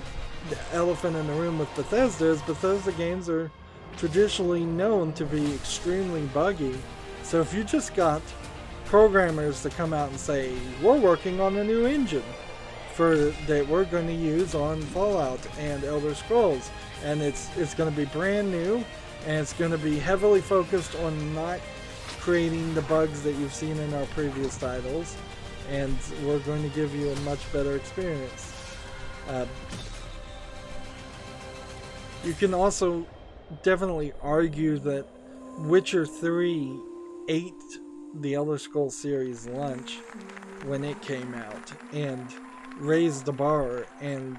Speaker 1: the elephant in the room with Bethesda, is Bethesda games are traditionally known to be extremely buggy. So if you just got programmers to come out and say, we're working on a new engine that we're going to use on Fallout and Elder Scrolls, and it's going to be brand new, and it's going to be heavily focused on not creating the bugs that you've seen in our previous titles, and we're going to give you a much better experience. You can also definitely argue that Witcher 3 ate the Elder Scrolls series lunch when it came out and raised the bar, and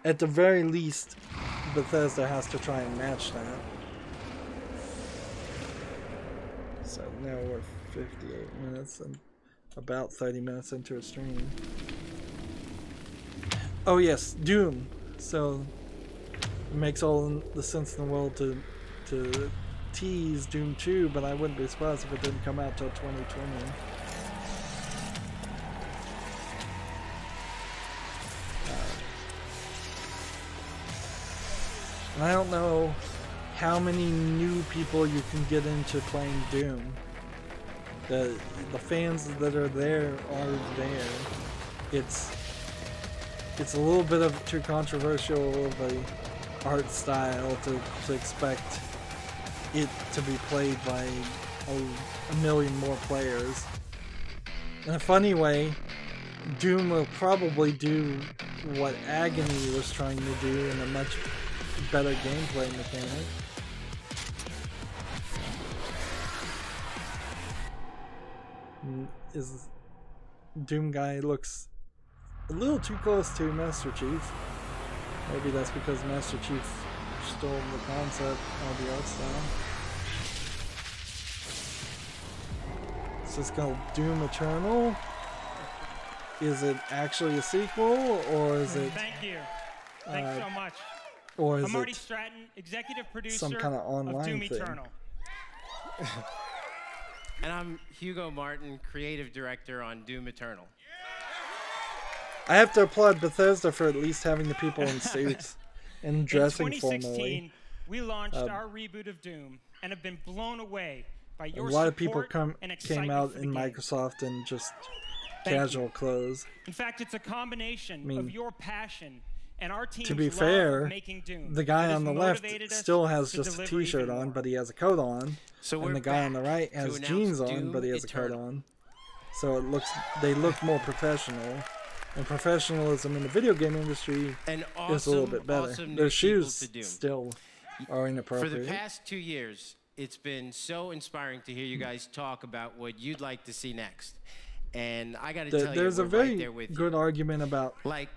Speaker 1: at the very least Bethesda has to try and match that. So now we're 58 minutes and about 30 minutes into a stream. Oh yes, Doom. So it makes all the sense in the world to tease Doom 2, but I wouldn't be surprised if it didn't come out till 2020. And I don't know how many new people you can get into playing Doom. The fans that are there are there. It's a little bit of too controversial of a art style to expect it to be played by a million more players. In a funny way, Doom will probably do what Agony was trying to do in a much better gameplay mechanic. Doom guy looks a little too close to Master Chief. Maybe that's because Master Chief stole the concept, all the art style. Is this called Doom Eternal? Is it actually a sequel, or is it?
Speaker 17: Thank you. Thanks so much.
Speaker 1: Or is
Speaker 17: I'm Marty
Speaker 1: it
Speaker 17: Stratton, executive producer
Speaker 1: some kind of online
Speaker 17: Doom
Speaker 1: thing?
Speaker 17: Eternal.
Speaker 18: And I'm Hugo Martin, creative director on Doom Eternal.
Speaker 1: I have to applaud Bethesda for at least having the people in suits and dressing
Speaker 17: In 2016,
Speaker 1: formally.
Speaker 17: we launched our reboot of Doom and have been blown away by your
Speaker 1: A lot of people
Speaker 17: support and
Speaker 1: came
Speaker 17: excitement
Speaker 1: out
Speaker 17: for the
Speaker 1: in
Speaker 17: game.
Speaker 1: Microsoft in just
Speaker 17: Thank
Speaker 1: casual
Speaker 17: you.
Speaker 1: clothes.
Speaker 17: In fact, it's a combination
Speaker 1: I mean,
Speaker 17: of your passion and our team's
Speaker 1: To be
Speaker 17: love
Speaker 1: fair,
Speaker 17: of making Doom.
Speaker 1: the guy
Speaker 17: that
Speaker 1: on
Speaker 17: has
Speaker 1: the left
Speaker 17: motivated us
Speaker 1: still has
Speaker 17: to
Speaker 1: just a
Speaker 17: deliver
Speaker 1: t-shirt
Speaker 17: even
Speaker 1: on,
Speaker 17: more.
Speaker 1: but he has a coat on.
Speaker 18: So
Speaker 1: and
Speaker 18: we're
Speaker 1: the guy on the
Speaker 18: back
Speaker 1: right
Speaker 18: to
Speaker 1: has
Speaker 18: announce
Speaker 1: jeans on,
Speaker 18: Doom
Speaker 1: but he has a coat
Speaker 18: Eternal.
Speaker 1: on. So they look more professional. And professionalism in the video game industry
Speaker 18: And
Speaker 1: is a little
Speaker 18: awesome,
Speaker 1: bit better.
Speaker 18: awesome new
Speaker 1: Their
Speaker 18: sequel
Speaker 1: shoes
Speaker 18: to Doom.
Speaker 1: still are
Speaker 18: For
Speaker 1: inappropriate.
Speaker 18: the past 2 years, it's been so inspiring to hear you guys talk about what you'd like to see next. And I got to tell you,
Speaker 1: There's
Speaker 18: we're
Speaker 1: a very
Speaker 18: right there with
Speaker 1: good argument about
Speaker 18: Like,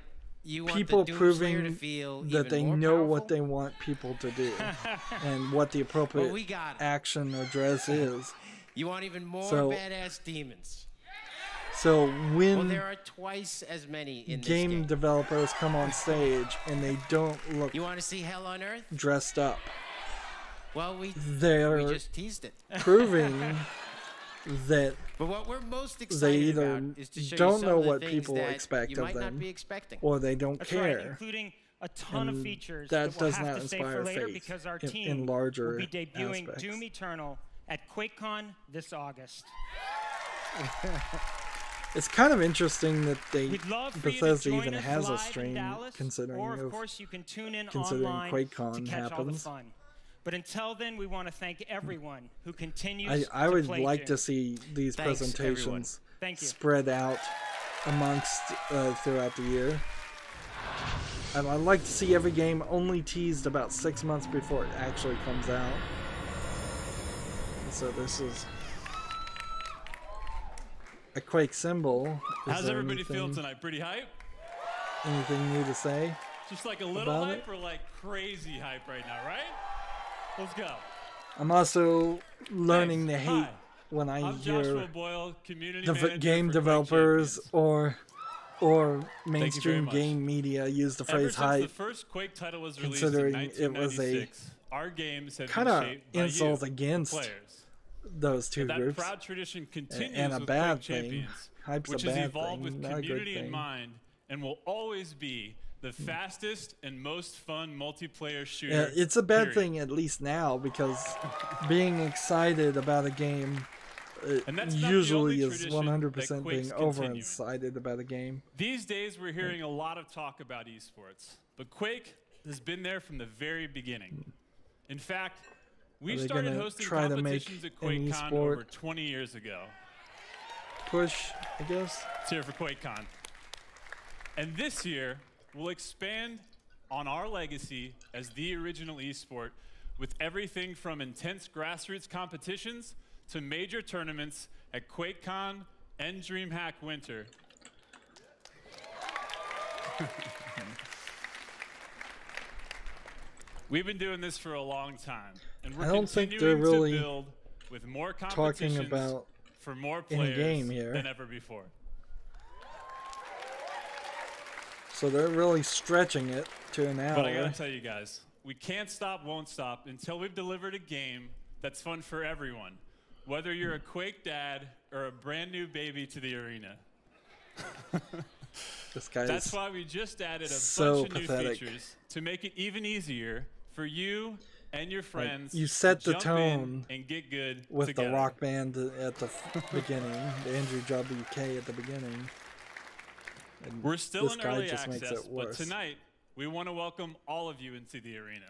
Speaker 18: you want
Speaker 1: people
Speaker 18: the Doom Slayer to
Speaker 1: proving
Speaker 18: feel
Speaker 1: that
Speaker 18: even
Speaker 1: they
Speaker 18: more
Speaker 1: know
Speaker 18: powerful?
Speaker 1: what they want people to do and what the appropriate
Speaker 18: Well, we got it.
Speaker 1: action or dress is.
Speaker 18: You want even more
Speaker 1: So-
Speaker 18: badass demons.
Speaker 1: So when
Speaker 18: Well, there are twice as many in this
Speaker 1: game
Speaker 18: game.
Speaker 1: developers come on stage and they don't look
Speaker 18: You want to see hell on earth?
Speaker 1: dressed up,
Speaker 18: Well, we
Speaker 1: they're
Speaker 18: just teased it.
Speaker 1: proving that
Speaker 18: But what we're most
Speaker 1: they
Speaker 18: excited
Speaker 1: either
Speaker 18: about is to show
Speaker 1: don't
Speaker 18: you some
Speaker 1: know
Speaker 18: of the
Speaker 1: what
Speaker 18: things
Speaker 1: people
Speaker 18: that
Speaker 1: expect
Speaker 18: you
Speaker 1: of
Speaker 18: might not
Speaker 1: them,
Speaker 18: be expecting.
Speaker 1: or they don't
Speaker 17: That's
Speaker 1: care.
Speaker 17: right, including a ton of
Speaker 1: And
Speaker 17: features
Speaker 1: that
Speaker 17: we'll
Speaker 1: does
Speaker 17: have
Speaker 1: not
Speaker 17: to save for
Speaker 1: inspire
Speaker 17: later
Speaker 1: faith
Speaker 17: because our
Speaker 1: in
Speaker 17: team
Speaker 1: larger
Speaker 17: will be debuting
Speaker 1: aspects.
Speaker 17: Doom Eternal at QuakeCon this August.
Speaker 1: It's kind of interesting that
Speaker 17: We'd love for you to
Speaker 1: Bethesda
Speaker 17: join
Speaker 1: even
Speaker 17: us
Speaker 1: has a
Speaker 17: live in
Speaker 1: stream
Speaker 17: Dallas,
Speaker 1: considering
Speaker 17: or of course you can tune in
Speaker 1: considering
Speaker 17: online
Speaker 1: QuakeCon
Speaker 17: to catch all the
Speaker 1: happens.
Speaker 17: fun. But until then, we want to thank everyone who continues
Speaker 1: I
Speaker 17: to
Speaker 1: would
Speaker 17: play
Speaker 1: like
Speaker 17: Doom.
Speaker 1: to see these
Speaker 18: Thanks,
Speaker 1: presentations
Speaker 17: Thank you.
Speaker 1: spread out amongst throughout the year. And I'd like to see every game only teased about 6 months before it actually comes out. So this is a Quake symbol. Is
Speaker 19: How's
Speaker 1: there
Speaker 19: everybody feel
Speaker 1: anything-
Speaker 19: tonight? Pretty hype?
Speaker 1: Anything new to say?
Speaker 19: Just like a little
Speaker 1: About
Speaker 19: hype
Speaker 1: it?
Speaker 19: or like crazy hype right now, right? Let's go.
Speaker 1: I'm also learning to hate
Speaker 19: Hi.
Speaker 1: when I
Speaker 19: I'm
Speaker 1: hear
Speaker 19: Joshua Boyle, community
Speaker 1: the
Speaker 19: manager
Speaker 1: game
Speaker 19: for Quake
Speaker 1: developers or
Speaker 19: very
Speaker 1: mainstream
Speaker 19: much.
Speaker 1: game media use the
Speaker 19: Ever
Speaker 1: phrase
Speaker 19: since the
Speaker 1: hype,
Speaker 19: first Quake title was released in
Speaker 1: considering it was a
Speaker 19: 1996, our games have
Speaker 1: kind
Speaker 19: been
Speaker 1: of
Speaker 19: shaped by
Speaker 1: insult
Speaker 19: you,
Speaker 1: against
Speaker 19: the players.
Speaker 1: those two
Speaker 19: And that
Speaker 1: groups.
Speaker 19: proud tradition continues
Speaker 1: and a
Speaker 19: with
Speaker 1: bad
Speaker 19: Quake
Speaker 1: thing.
Speaker 19: Champions,
Speaker 1: Hype's
Speaker 19: which
Speaker 1: a
Speaker 19: has
Speaker 1: bad
Speaker 19: evolved
Speaker 1: thing,
Speaker 19: with
Speaker 1: not a good
Speaker 19: community in
Speaker 1: thing.
Speaker 19: mind and will always be the fastest and most fun multiplayer
Speaker 1: Yeah,
Speaker 19: shooter.
Speaker 1: it's a bad
Speaker 19: period.
Speaker 1: thing at least now because being excited about a game
Speaker 19: And that's not the
Speaker 1: usually
Speaker 19: only
Speaker 1: is
Speaker 19: tradition
Speaker 1: 100%
Speaker 19: that
Speaker 1: being
Speaker 19: Quake's
Speaker 1: overexcited about a game.
Speaker 19: These days, we're hearing a lot of talk about esports, but Quake has been there from the very beginning. In fact, we
Speaker 1: Are they
Speaker 19: started
Speaker 1: gonna
Speaker 19: hosting
Speaker 1: try to make
Speaker 19: competitions at
Speaker 1: an
Speaker 19: QuakeCon
Speaker 1: esport
Speaker 19: over 20 years ago.
Speaker 1: push, I guess?
Speaker 19: It's here for QuakeCon. And this year, we'll expand on our legacy as the original esport with everything from intense grassroots competitions to major tournaments at QuakeCon and DreamHack Winter. We've been doing this for a long time, and we're
Speaker 1: I don't think
Speaker 19: continuing
Speaker 1: they're really
Speaker 19: to build with more
Speaker 1: talking
Speaker 19: competitions
Speaker 1: about
Speaker 19: for more
Speaker 1: any
Speaker 19: players
Speaker 1: game here.
Speaker 19: than ever before.
Speaker 1: So they're really stretching it to an hour.
Speaker 19: But I gotta tell you guys, we can't stop, won't stop until we've delivered a game that's fun for everyone, whether you're a Quake dad or a brand new baby to the arena.
Speaker 1: This guy
Speaker 19: That's
Speaker 1: is
Speaker 19: why we just added a
Speaker 1: so
Speaker 19: bunch of
Speaker 1: pathetic.
Speaker 19: new features to make it even easier for you and your friends.
Speaker 1: you set
Speaker 19: to
Speaker 1: the
Speaker 19: jump in
Speaker 1: tone
Speaker 19: and get good
Speaker 1: with
Speaker 19: together.
Speaker 1: the rock band at the beginning, the Andrew WK at the beginning. And
Speaker 19: We're still
Speaker 1: this
Speaker 19: in
Speaker 1: guy
Speaker 19: early
Speaker 1: just makes
Speaker 19: access,
Speaker 1: it
Speaker 19: but
Speaker 1: worse.
Speaker 19: tonight we want to welcome all of you into the arena.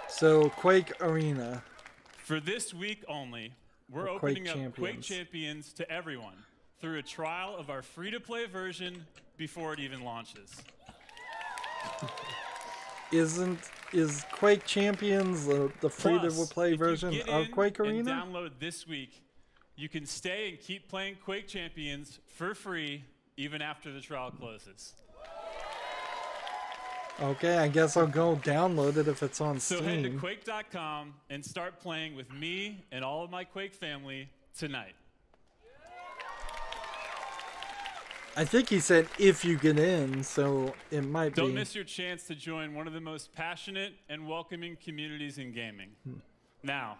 Speaker 1: So Quake Arena.
Speaker 19: For this week only, we're
Speaker 1: Or Quake
Speaker 19: opening up Quake
Speaker 1: Champions.
Speaker 19: Champions to everyone through a trial of our free-to-play version before it even launches.
Speaker 1: Is Quake Champions the free to
Speaker 19: Plus,
Speaker 1: play
Speaker 19: if you
Speaker 1: version
Speaker 19: get
Speaker 1: of
Speaker 19: in
Speaker 1: Quake
Speaker 19: and
Speaker 1: Arena?
Speaker 19: download this week, you can stay and keep playing Quake Champions for free even after the trial closes.
Speaker 1: Okay, I guess I'll go download it if it's on Steam.
Speaker 19: So head to Quake.com and start playing with me and all of my Quake family tonight.
Speaker 1: I think he said if you get in, so it might be.
Speaker 19: Don't miss your chance to join one of the most passionate and welcoming communities in gaming. Now,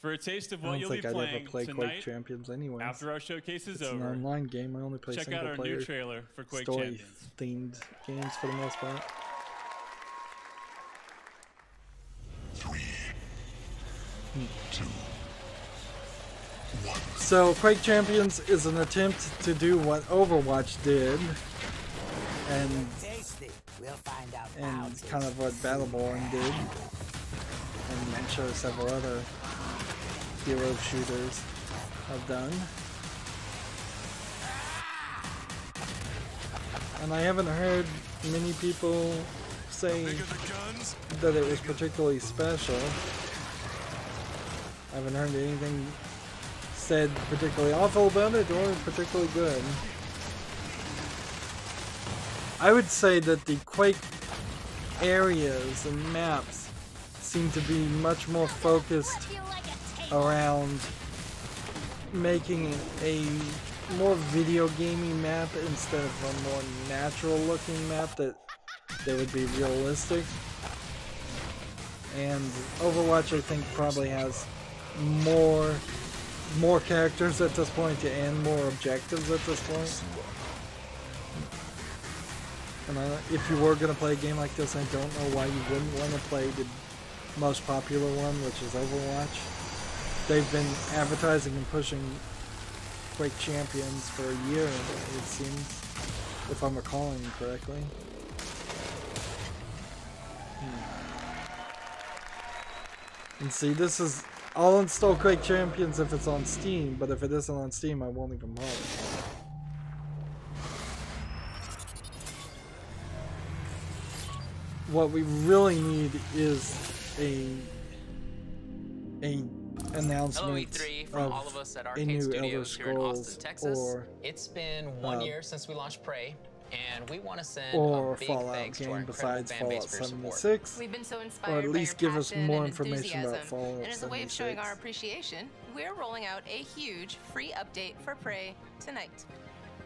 Speaker 19: for a taste of what you'll be playing
Speaker 1: play
Speaker 19: tonight,
Speaker 1: Quake Champions anyways.
Speaker 19: after our showcase is
Speaker 1: It's
Speaker 19: over,
Speaker 1: an online game. I only play
Speaker 19: check
Speaker 1: single
Speaker 19: out our
Speaker 1: player
Speaker 19: new trailer for Quake Champions.
Speaker 1: Story-themed games for the most part.
Speaker 20: 3, 2, 1.
Speaker 1: So Quake Champions is an attempt to do what Overwatch did, and kind of what Battleborn did, and I'm sure several other hero shooters have done. And I haven't heard many people say that it was particularly special. I haven't heard anything said particularly awful about it or particularly good. I would say that the Quake areas and maps seem to be much more focused around making a more video gamey map instead of a more natural looking map that would be realistic. And Overwatch, I think, probably has more characters at this point and more objectives at this point. And if you were going to play a game like this, I don't know why you wouldn't want to play the most popular one, which is Overwatch. They've been advertising and pushing Quake Champions for a year, it seems, if I'm recalling correctly. And see, this is... I'll install Quake Champions if it's on Steam, but if it isn't on Steam, I won't even bother. What we really need is an announcement
Speaker 21: from all of us at
Speaker 1: a
Speaker 21: Arcade
Speaker 1: new
Speaker 21: Studios
Speaker 1: Elder
Speaker 21: here in
Speaker 1: Scrolls
Speaker 21: Austin, Texas.
Speaker 1: or
Speaker 21: It's been 1 year since we launched Prey, and we want to send
Speaker 1: or
Speaker 21: a big
Speaker 1: Fallout
Speaker 21: thanks to our
Speaker 1: game
Speaker 21: incredible
Speaker 1: besides
Speaker 21: fan base
Speaker 1: Fallout
Speaker 21: for your support.
Speaker 1: 76,
Speaker 22: We've been so
Speaker 1: or
Speaker 22: inspired
Speaker 1: at
Speaker 22: by
Speaker 1: least
Speaker 22: your
Speaker 1: give us
Speaker 22: passion
Speaker 1: more
Speaker 22: and
Speaker 1: information about
Speaker 22: enthusiasm.
Speaker 1: Fallout
Speaker 22: And as a way of showing
Speaker 1: 76.
Speaker 22: our appreciation, we're rolling out a huge free update for Prey tonight.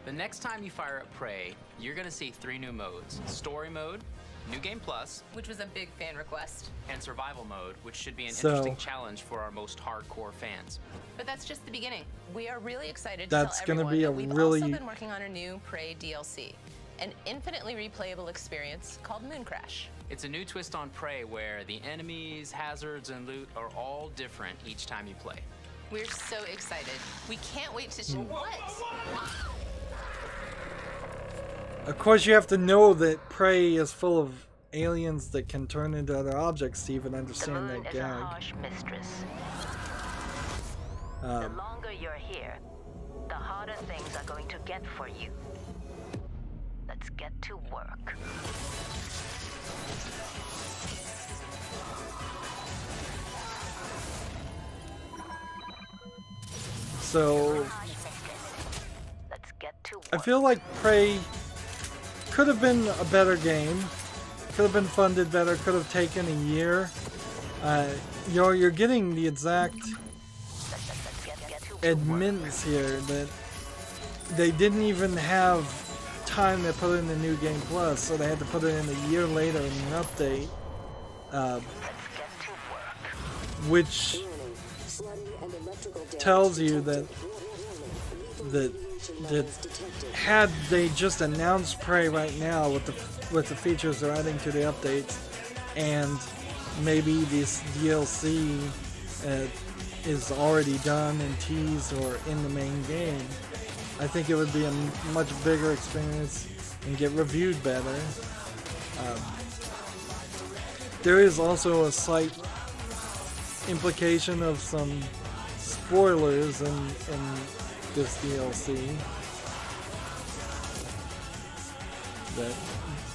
Speaker 21: The next time you fire up Prey, you're going to see 3 new modes. Story mode, New Game Plus,
Speaker 22: which was a big fan request,
Speaker 21: and Survival mode, which should be an
Speaker 1: So-
Speaker 21: interesting challenge for our most hardcore fans.
Speaker 22: But that's just the beginning. We are really excited
Speaker 1: That's
Speaker 22: to tell
Speaker 1: gonna
Speaker 22: everyone
Speaker 1: be a
Speaker 22: that we've
Speaker 1: really-
Speaker 22: also been working on a new Prey DLC, an infinitely replayable experience called Moon Crash.
Speaker 21: It's a new twist on Prey where the enemies, hazards, and loot are all different each time you play.
Speaker 22: We're so excited. We can't wait to what?
Speaker 1: Of course, you have to know that Prey is full of aliens that can turn into other objects to even understand that
Speaker 7: is a
Speaker 1: gag.
Speaker 7: harsh mistress. The longer you're here, the harder things are going to get for you. Let's get to work.
Speaker 1: So,
Speaker 7: Let's get to
Speaker 1: I feel like Prey could have been a better game, could have been funded better, could have taken a year. You're getting the exact admittance here that they didn't even have time to put in the New Game Plus, so they had to put it in a year later in an update, which tells you that had they just announced Prey right now with the features they're adding to the updates, and maybe this DLC is already done and teased or in the main game, I think it would be a much bigger experience and get reviewed better. There is also a slight implication of some spoilers in this DLC that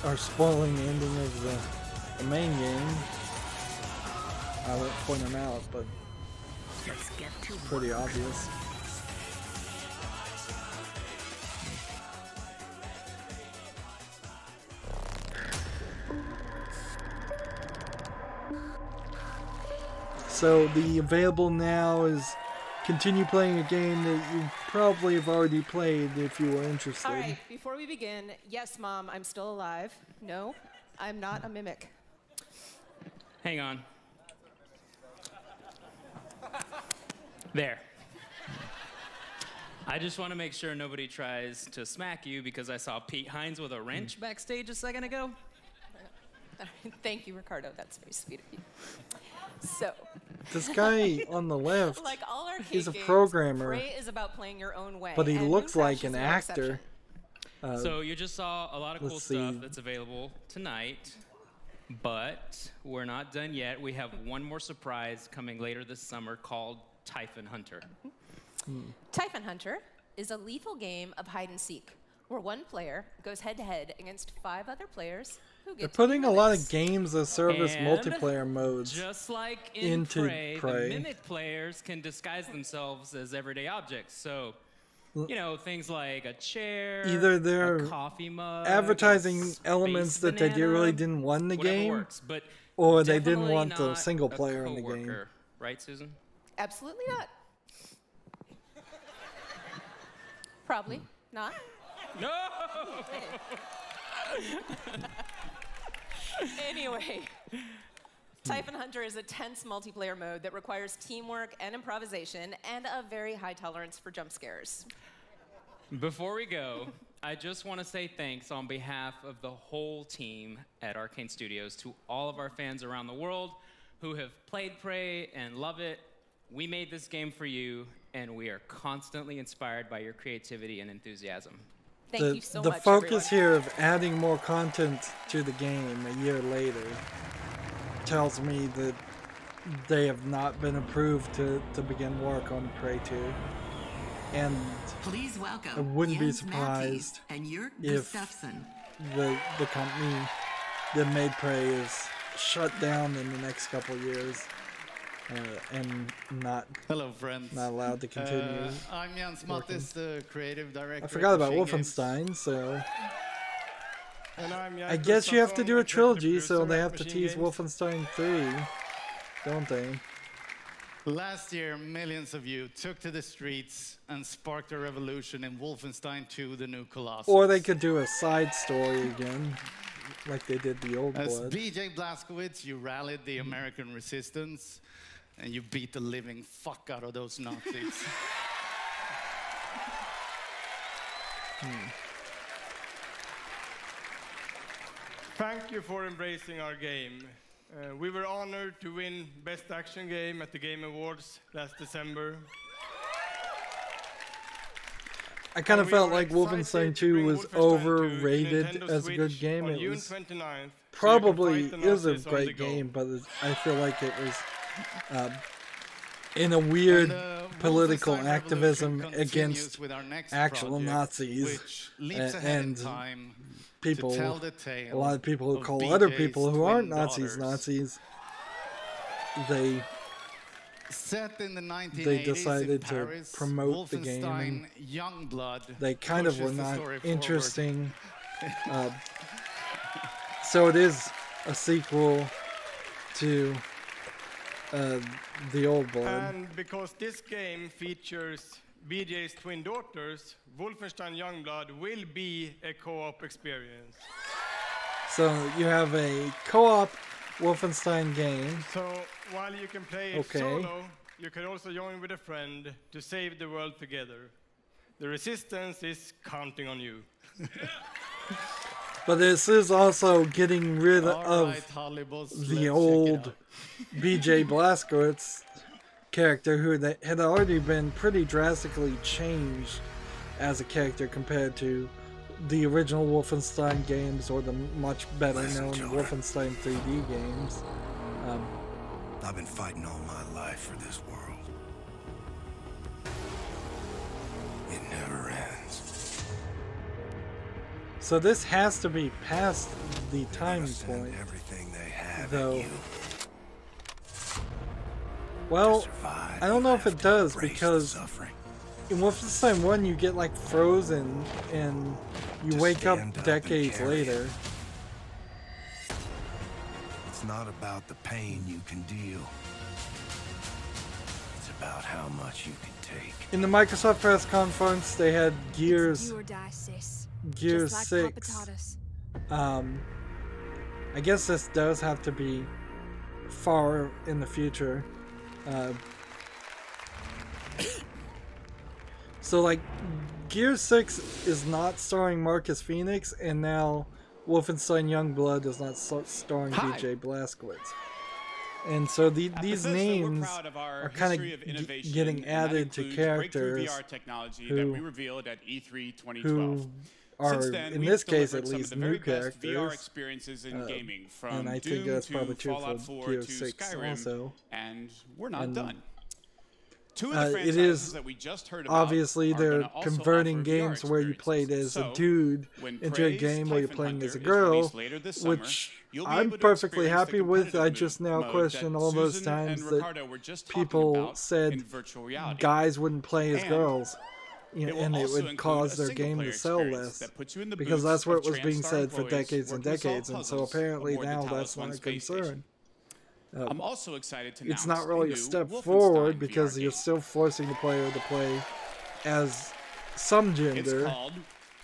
Speaker 1: are spoiling the ending of the main game. I won't point them out, but it's pretty obvious. So the available now is continue playing a game that you probably have already played if you were interested.
Speaker 3: All right, before we begin, yes, Mom, I'm still alive. No, I'm not a mimic.
Speaker 21: Hang on. There. I just want to make sure nobody tries to smack you because I saw Pete Hines with a wrench backstage a second ago.
Speaker 3: Thank you, Ricardo. That's very sweet of you. So.
Speaker 1: This guy on the left,
Speaker 3: like all arcade
Speaker 1: he's a
Speaker 3: games,
Speaker 1: programmer,
Speaker 3: Prey is about playing your own way,
Speaker 1: but he
Speaker 3: and
Speaker 1: looks
Speaker 3: Mooncrash
Speaker 1: like
Speaker 3: is
Speaker 1: an
Speaker 3: no
Speaker 1: actor.
Speaker 21: So you just saw a lot of cool
Speaker 1: let's
Speaker 21: stuff
Speaker 1: see.
Speaker 21: that's available tonight, but we're not done yet. We have one more surprise coming later this summer called Typhon Hunter.
Speaker 3: Typhon Hunter is a lethal game of hide and seek, where one player goes head-to-head against 5 other players who
Speaker 1: They're
Speaker 3: get
Speaker 1: putting a lot of games as service
Speaker 21: And
Speaker 1: multiplayer modes
Speaker 21: just like in
Speaker 1: into
Speaker 21: Prey,
Speaker 1: Prey.
Speaker 21: the mimic players can disguise themselves as everyday objects. So, you know, things like a chair,
Speaker 1: Either they're
Speaker 21: a coffee mug,
Speaker 1: advertising
Speaker 21: a space
Speaker 1: elements that they
Speaker 21: banana,
Speaker 1: really didn't want in the
Speaker 21: whatever
Speaker 1: game,
Speaker 21: works, but
Speaker 1: or they didn't
Speaker 21: definitely
Speaker 1: want the
Speaker 21: not
Speaker 1: single
Speaker 21: a
Speaker 1: player in the game.
Speaker 21: coworker. Right, Susan?
Speaker 3: Absolutely not. Probably not.
Speaker 21: No!
Speaker 3: Anyway, Typhon Hunter is a tense multiplayer mode that requires teamwork and improvisation and a very high tolerance for jump scares.
Speaker 21: Before we go, I just want to say thanks on behalf of the whole team at Arcane Studios to all of our fans around the world who have played Prey and love it. We made this game for you, and we are constantly inspired by your creativity and enthusiasm.
Speaker 3: Thank you so
Speaker 1: the
Speaker 3: much,
Speaker 1: focus
Speaker 3: everyone.
Speaker 1: here of adding more content to the game a year later tells me that they have not been approved to begin work on Prey 2. And
Speaker 2: Please welcome
Speaker 1: I wouldn't be
Speaker 2: Jens Matthews
Speaker 1: surprised
Speaker 2: and Jörg
Speaker 1: if
Speaker 2: Gustafsson.
Speaker 1: the company that made Prey is shut down in the next couple of years and not
Speaker 4: Hello, friends.
Speaker 1: not allowed to continue.
Speaker 4: I'm Jens
Speaker 1: working.
Speaker 4: Mattis, the creative director.
Speaker 1: I forgot
Speaker 4: at
Speaker 1: about
Speaker 4: Machine Games.
Speaker 1: Wolfenstein, so
Speaker 4: And I'm Jan
Speaker 1: I guess you have to
Speaker 4: Gustafsson,
Speaker 1: do a
Speaker 4: executive
Speaker 1: trilogy, so
Speaker 4: producer
Speaker 1: they
Speaker 4: at
Speaker 1: have to
Speaker 4: Machine
Speaker 1: tease
Speaker 4: Games.
Speaker 1: Wolfenstein 3, don't they?
Speaker 4: Last year, millions of you took to the streets and sparked a revolution in Wolfenstein 2, The New Colossus.
Speaker 1: Or they could do a side story again, like they did the Old
Speaker 4: As
Speaker 1: Blood.
Speaker 4: BJ Blazkowicz, you rallied the American resistance, and you beat the living fuck out of those Nazis.
Speaker 23: Thank you for embracing our game. We were honored to win Best Action Game at the Game Awards last December.
Speaker 1: I kind of
Speaker 23: We
Speaker 1: felt
Speaker 23: are
Speaker 1: like
Speaker 23: excited
Speaker 1: Wolfenstein
Speaker 23: to
Speaker 1: 2
Speaker 23: bring
Speaker 1: was
Speaker 23: Wolfenstein 2 to
Speaker 1: overrated
Speaker 23: Nintendo
Speaker 1: as a good
Speaker 23: Switch
Speaker 1: game.
Speaker 23: on
Speaker 1: It
Speaker 23: June
Speaker 1: was
Speaker 23: 29th, so you can
Speaker 1: probably
Speaker 23: fight the
Speaker 1: is a
Speaker 23: Nazis on the
Speaker 1: great
Speaker 23: go.
Speaker 1: game, but I feel like it was in a weird political
Speaker 4: Wolfenstein
Speaker 1: activism
Speaker 4: Revolution continues
Speaker 1: against
Speaker 4: with our next
Speaker 1: actual
Speaker 4: project,
Speaker 1: Nazis
Speaker 4: which leaps ahead in
Speaker 1: and
Speaker 4: time
Speaker 1: people.
Speaker 4: to tell the tale
Speaker 1: A lot of people who
Speaker 4: of
Speaker 1: call other
Speaker 4: BJ's
Speaker 1: people who aren't
Speaker 4: twin
Speaker 1: Nazis
Speaker 4: daughters.
Speaker 1: Nazis. They
Speaker 4: Set in the 1980s
Speaker 1: decided
Speaker 4: in
Speaker 1: to
Speaker 4: Paris,
Speaker 1: promote the game, and
Speaker 4: Wolfenstein Youngblood
Speaker 1: they kind of were
Speaker 4: pushes the
Speaker 1: not
Speaker 4: story forward.
Speaker 1: interesting. So it is a sequel to the Old Blood.
Speaker 23: And because this game features BJ's twin daughters, Wolfenstein Youngblood will be a co-op experience.
Speaker 1: So you have a co-op Wolfenstein game.
Speaker 23: So while you can play it
Speaker 1: Okay.
Speaker 23: solo, you can also join with a friend to save the world together. The resistance is counting on you.
Speaker 1: But this is also getting rid
Speaker 4: All
Speaker 1: of
Speaker 4: right, Hollybos, let's
Speaker 1: the
Speaker 4: check it
Speaker 1: old
Speaker 4: out.
Speaker 1: BJ Blazkowicz character, who that had already been pretty drastically changed as a character compared to the original Wolfenstein games or the much better known Wolfenstein 3D games.
Speaker 24: I've been fighting all my life for this world. It never ends.
Speaker 1: So this has to be past the time point,
Speaker 24: Everything they have
Speaker 1: though.
Speaker 24: at you.
Speaker 1: Well, I don't know if it does, because in Wolfenstein 1 you get like frozen and you wake up
Speaker 24: stand up and
Speaker 1: decades
Speaker 24: carry it.
Speaker 1: later.
Speaker 24: It's not about the pain you can deal. about how much you can take.
Speaker 1: In the Microsoft press conference, they had Gears
Speaker 5: Do or die, sis.
Speaker 1: Gears
Speaker 5: Just like
Speaker 1: 6.
Speaker 5: Papa taught us.
Speaker 1: I guess this does have to be far in the future. So like Gears 6 is not starring Marcus Phoenix, and now Wolfenstein Youngblood is not starring BJ Blazkowicz. And so these
Speaker 6: Bethesda,
Speaker 1: names
Speaker 6: proud of our
Speaker 1: are kind
Speaker 6: history of innovation,
Speaker 1: getting
Speaker 6: and that
Speaker 1: added to
Speaker 6: includes
Speaker 1: characters
Speaker 6: breakthrough VR technology
Speaker 1: who,
Speaker 6: that we revealed at E3 2012.
Speaker 1: who are,
Speaker 6: Since then,
Speaker 1: in
Speaker 6: we've
Speaker 1: this case
Speaker 6: delivered
Speaker 1: at
Speaker 6: some
Speaker 1: least,
Speaker 6: of the very
Speaker 1: new
Speaker 6: best VR
Speaker 1: characters.
Speaker 6: experiences in gaming, from
Speaker 1: And I
Speaker 6: Doom
Speaker 1: think that's
Speaker 6: to
Speaker 1: probably true
Speaker 6: Fallout
Speaker 1: for
Speaker 6: 4
Speaker 1: Gears
Speaker 6: to
Speaker 1: 6
Speaker 6: Skyrim,
Speaker 1: also.
Speaker 6: and we're not
Speaker 1: And,
Speaker 6: done. Two of the
Speaker 1: it
Speaker 6: franchises
Speaker 1: is
Speaker 6: that we just heard about
Speaker 1: obviously
Speaker 6: are
Speaker 1: they're
Speaker 6: gonna also
Speaker 1: converting
Speaker 6: offer VR
Speaker 1: games where you played as
Speaker 6: So,
Speaker 1: a dude
Speaker 6: when
Speaker 1: into a
Speaker 6: Prey's
Speaker 1: game where you're
Speaker 6: Typhon
Speaker 1: playing
Speaker 6: Hunter
Speaker 1: as a
Speaker 6: is
Speaker 1: girl,
Speaker 6: released later this summer,
Speaker 1: which
Speaker 6: you'll be
Speaker 1: I'm
Speaker 6: able to
Speaker 1: perfectly
Speaker 6: experience the
Speaker 1: happy with. I
Speaker 6: competitive
Speaker 1: just now
Speaker 6: mode
Speaker 1: question
Speaker 6: that
Speaker 1: all those
Speaker 6: Susan and
Speaker 1: times
Speaker 6: Ricardo
Speaker 1: that
Speaker 6: were just talking
Speaker 1: people
Speaker 6: about in
Speaker 1: said
Speaker 6: virtual reality.
Speaker 1: guys wouldn't play as
Speaker 6: And
Speaker 1: girls. You know,
Speaker 6: it will
Speaker 1: and it
Speaker 6: also
Speaker 1: would
Speaker 6: include
Speaker 1: cause
Speaker 6: a
Speaker 1: their game
Speaker 6: single-player
Speaker 1: to sell
Speaker 6: experience
Speaker 1: less,
Speaker 6: that puts you in the
Speaker 1: because
Speaker 6: boots
Speaker 1: that's what
Speaker 6: of
Speaker 1: was being
Speaker 6: TranStar
Speaker 1: said for
Speaker 6: employees
Speaker 1: decades and
Speaker 6: working to solve
Speaker 1: decades, and so
Speaker 6: puzzles
Speaker 1: apparently
Speaker 6: aboard the
Speaker 1: now
Speaker 6: Talos
Speaker 1: that's
Speaker 6: 1
Speaker 1: not a
Speaker 6: space
Speaker 1: concern.
Speaker 6: station. I'm also excited to
Speaker 1: It's
Speaker 6: announce
Speaker 1: not really
Speaker 6: a
Speaker 1: a
Speaker 6: new
Speaker 1: step
Speaker 6: Wolfenstein
Speaker 1: forward
Speaker 6: VR
Speaker 1: because
Speaker 6: game.
Speaker 1: you're still forcing the player to play as some gender.
Speaker 6: It's called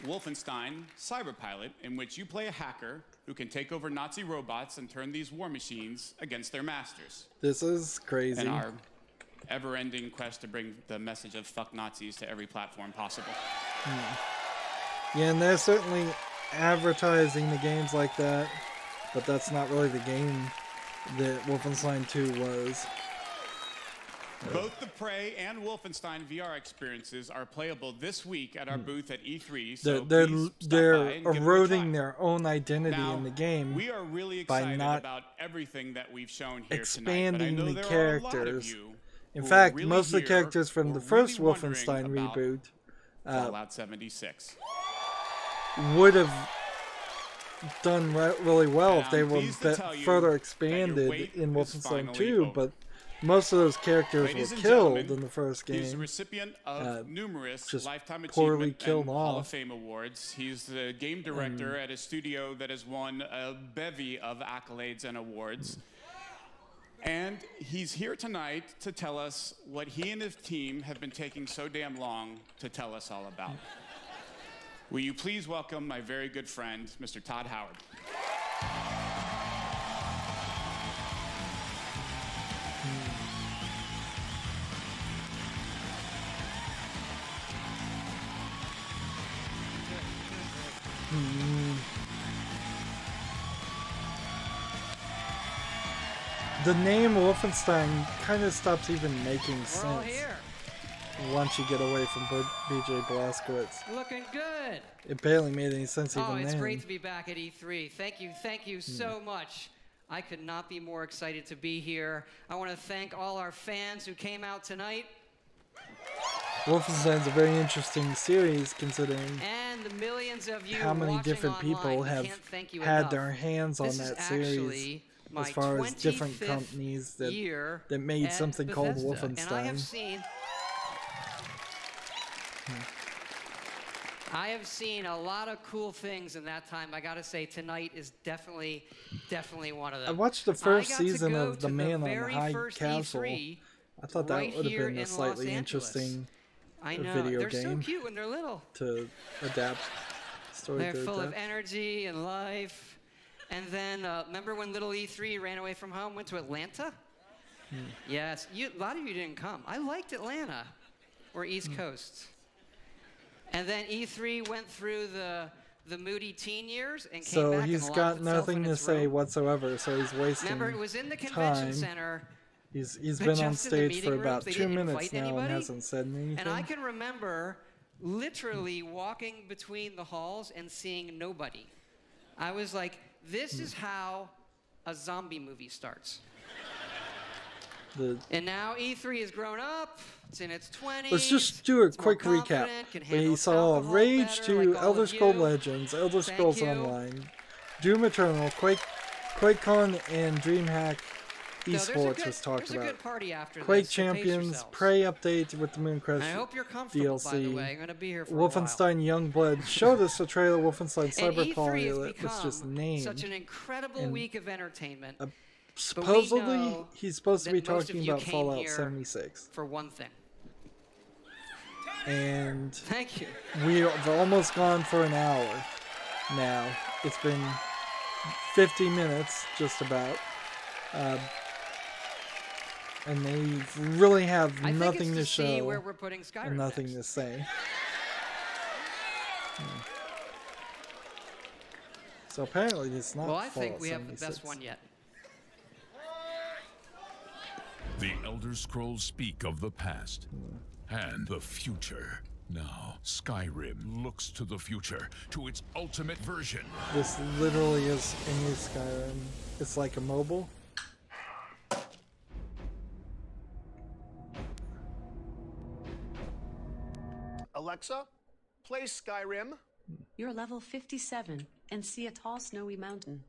Speaker 6: Wolfenstein Cyberpilot, in which you play a hacker who can take over Nazi robots and turn these war machines against their masters.
Speaker 1: This is crazy.
Speaker 6: In our ever-ending quest to bring the message of fuck Nazis to every platform possible.
Speaker 1: Yeah, and they're certainly advertising the games like that, but that's not really the game that Wolfenstein 2 was.
Speaker 6: Both the Prey and Wolfenstein VR experiences are playable this week at our booth at E3, so
Speaker 1: They're
Speaker 6: please stop by
Speaker 1: they're
Speaker 6: and give them a
Speaker 1: eroding
Speaker 6: try.
Speaker 1: their own identity
Speaker 6: Now,
Speaker 1: in the game
Speaker 6: we are really
Speaker 1: by
Speaker 6: excited
Speaker 1: not
Speaker 6: about everything that we've shown here
Speaker 1: expanding
Speaker 6: tonight,
Speaker 1: the
Speaker 6: but I know there are a lot of
Speaker 1: characters.
Speaker 6: you
Speaker 1: In
Speaker 6: who are
Speaker 1: fact,
Speaker 6: really
Speaker 1: most of the
Speaker 6: here
Speaker 1: characters from
Speaker 6: or
Speaker 1: the first
Speaker 6: really wondering
Speaker 1: Wolfenstein
Speaker 6: about
Speaker 1: reboot
Speaker 6: Fallout 76.
Speaker 1: would have done really well if
Speaker 6: And
Speaker 1: they
Speaker 6: I'm
Speaker 1: were
Speaker 6: pleased to tell you
Speaker 1: further
Speaker 6: that your
Speaker 1: expanded
Speaker 6: wait
Speaker 1: in
Speaker 6: is
Speaker 1: Wolfenstein
Speaker 6: finally
Speaker 1: 2,
Speaker 6: over.
Speaker 1: but most of those characters
Speaker 6: Ladies
Speaker 1: were
Speaker 6: and
Speaker 1: killed
Speaker 6: gentlemen,
Speaker 1: in the first
Speaker 6: He's the
Speaker 1: game.
Speaker 6: recipient of numerous
Speaker 1: just
Speaker 6: Lifetime
Speaker 1: poorly
Speaker 6: Achievement
Speaker 1: killed
Speaker 6: and Hall of
Speaker 1: off.
Speaker 6: Fame awards. He's the game director at a studio that has won a bevy of accolades and awards. And he's here tonight to tell us what he and his team have been taking so damn long to tell us all about. Will you please welcome my very good friend, Mr. Todd Howard.
Speaker 1: The name Wolfenstein kind of stops even making sense once you get away from BJ Blazkowicz.
Speaker 8: Looking good.
Speaker 1: It barely made any sense even
Speaker 8: Oh, it's
Speaker 1: then.
Speaker 8: great to be back at E3. Thank you so much. I could not be more excited to be here. I want to thank all our fans who came out tonight.
Speaker 1: Wolfenstein's a very interesting series considering
Speaker 8: And the millions of you
Speaker 1: how many
Speaker 8: watching
Speaker 1: different
Speaker 8: online.
Speaker 1: people
Speaker 8: We
Speaker 1: have
Speaker 8: can't thank you
Speaker 1: had
Speaker 8: enough.
Speaker 1: their hands on
Speaker 8: This is
Speaker 1: that series
Speaker 8: actually my
Speaker 1: as far as different
Speaker 8: 25th
Speaker 1: companies that
Speaker 8: year
Speaker 1: made
Speaker 8: at
Speaker 1: something called
Speaker 8: Bethesda.
Speaker 1: Wolfenstein.
Speaker 8: And I have seen a lot of cool things in that time. I gotta say, tonight is definitely one of them.
Speaker 1: I watched the first
Speaker 8: I got to
Speaker 1: season
Speaker 8: go
Speaker 1: of The
Speaker 8: to
Speaker 1: Man on the
Speaker 8: very
Speaker 1: High
Speaker 8: first
Speaker 1: Castle.
Speaker 8: E3
Speaker 1: I thought
Speaker 8: right
Speaker 1: that would
Speaker 8: here
Speaker 1: have been
Speaker 8: in
Speaker 1: a slightly
Speaker 8: Los Angeles.
Speaker 1: interesting
Speaker 8: I know,
Speaker 1: video
Speaker 8: they're so
Speaker 1: game
Speaker 8: cute when they're little.
Speaker 1: to adapt. Story
Speaker 8: They're
Speaker 1: to
Speaker 8: full of
Speaker 1: adapt.
Speaker 8: energy and life. And then, remember when little E3 ran away from home, went to Atlanta? Yes, a lot of you didn't come. I liked Atlanta, or East Coast. And then E3 went through the moody teen years and came
Speaker 1: So
Speaker 8: back
Speaker 1: he's
Speaker 8: and
Speaker 1: got
Speaker 8: locked itself
Speaker 1: nothing
Speaker 8: in
Speaker 1: to
Speaker 8: its
Speaker 1: say
Speaker 8: room.
Speaker 1: whatsoever, so he's wasting
Speaker 8: Remember, it was in the convention
Speaker 1: time.
Speaker 8: center.
Speaker 1: He's
Speaker 8: but
Speaker 1: been on
Speaker 8: just in the
Speaker 1: stage
Speaker 8: meeting
Speaker 1: for
Speaker 8: rooms,
Speaker 1: about
Speaker 8: they
Speaker 1: 2
Speaker 8: didn't
Speaker 1: minutes
Speaker 8: invite
Speaker 1: now and
Speaker 8: anybody.
Speaker 1: hasn't said anything.
Speaker 8: And I can remember literally walking between the halls and seeing nobody. I was like, this is how a zombie movie starts. And now E3 has grown up. It's in its 20s.
Speaker 1: Let's just do a
Speaker 8: it's more
Speaker 1: quick recap.
Speaker 8: confident, can
Speaker 1: We
Speaker 8: handle
Speaker 1: saw
Speaker 8: alcohol
Speaker 1: Rage
Speaker 8: better,
Speaker 1: 2,
Speaker 8: like all
Speaker 1: Elder
Speaker 8: of
Speaker 1: Scrolls
Speaker 8: you.
Speaker 1: Legends, Elder
Speaker 8: Thank
Speaker 1: Scrolls
Speaker 8: you.
Speaker 1: Online, Doom Eternal, QuakeCon, and DreamHack Esports was talked
Speaker 8: there's a
Speaker 1: about.
Speaker 8: good party after
Speaker 1: Quake
Speaker 8: this, so pace
Speaker 1: Champions,
Speaker 8: yourselves.
Speaker 1: Prey update with the Mooncrest
Speaker 8: I hope you're comfortable, by the
Speaker 1: DLC.
Speaker 8: way. I'm gonna be here for a while.
Speaker 1: Wolfenstein Youngblood showed us a trailer of Wolfenstein
Speaker 8: And E3
Speaker 1: Cyberpilot
Speaker 8: has
Speaker 1: that was just
Speaker 8: become
Speaker 1: named.
Speaker 8: such an incredible
Speaker 1: and
Speaker 8: week of entertainment.
Speaker 1: supposedly he's supposed to be
Speaker 8: that most of
Speaker 1: talking
Speaker 8: you
Speaker 1: about
Speaker 8: came
Speaker 1: Fallout
Speaker 8: here
Speaker 1: 76.
Speaker 8: for one thing.
Speaker 1: And
Speaker 8: thank you.
Speaker 1: We've almost gone for an hour now. It's been 50 minutes, just about. And they really have nothing to show
Speaker 8: where we're putting Skyrim
Speaker 1: and nothing to say. So apparently it's not.
Speaker 8: Well, I think
Speaker 1: Fallout
Speaker 8: we have the
Speaker 1: 76.
Speaker 8: best one yet.
Speaker 5: The Elder Scrolls speak of the past and the future. Now, Skyrim looks to the future, to its ultimate version.
Speaker 1: This literally is a new Skyrim. It's like a mobile.
Speaker 10: Alexa, play Skyrim.
Speaker 12: You're level 57 and see a tall snowy mountain.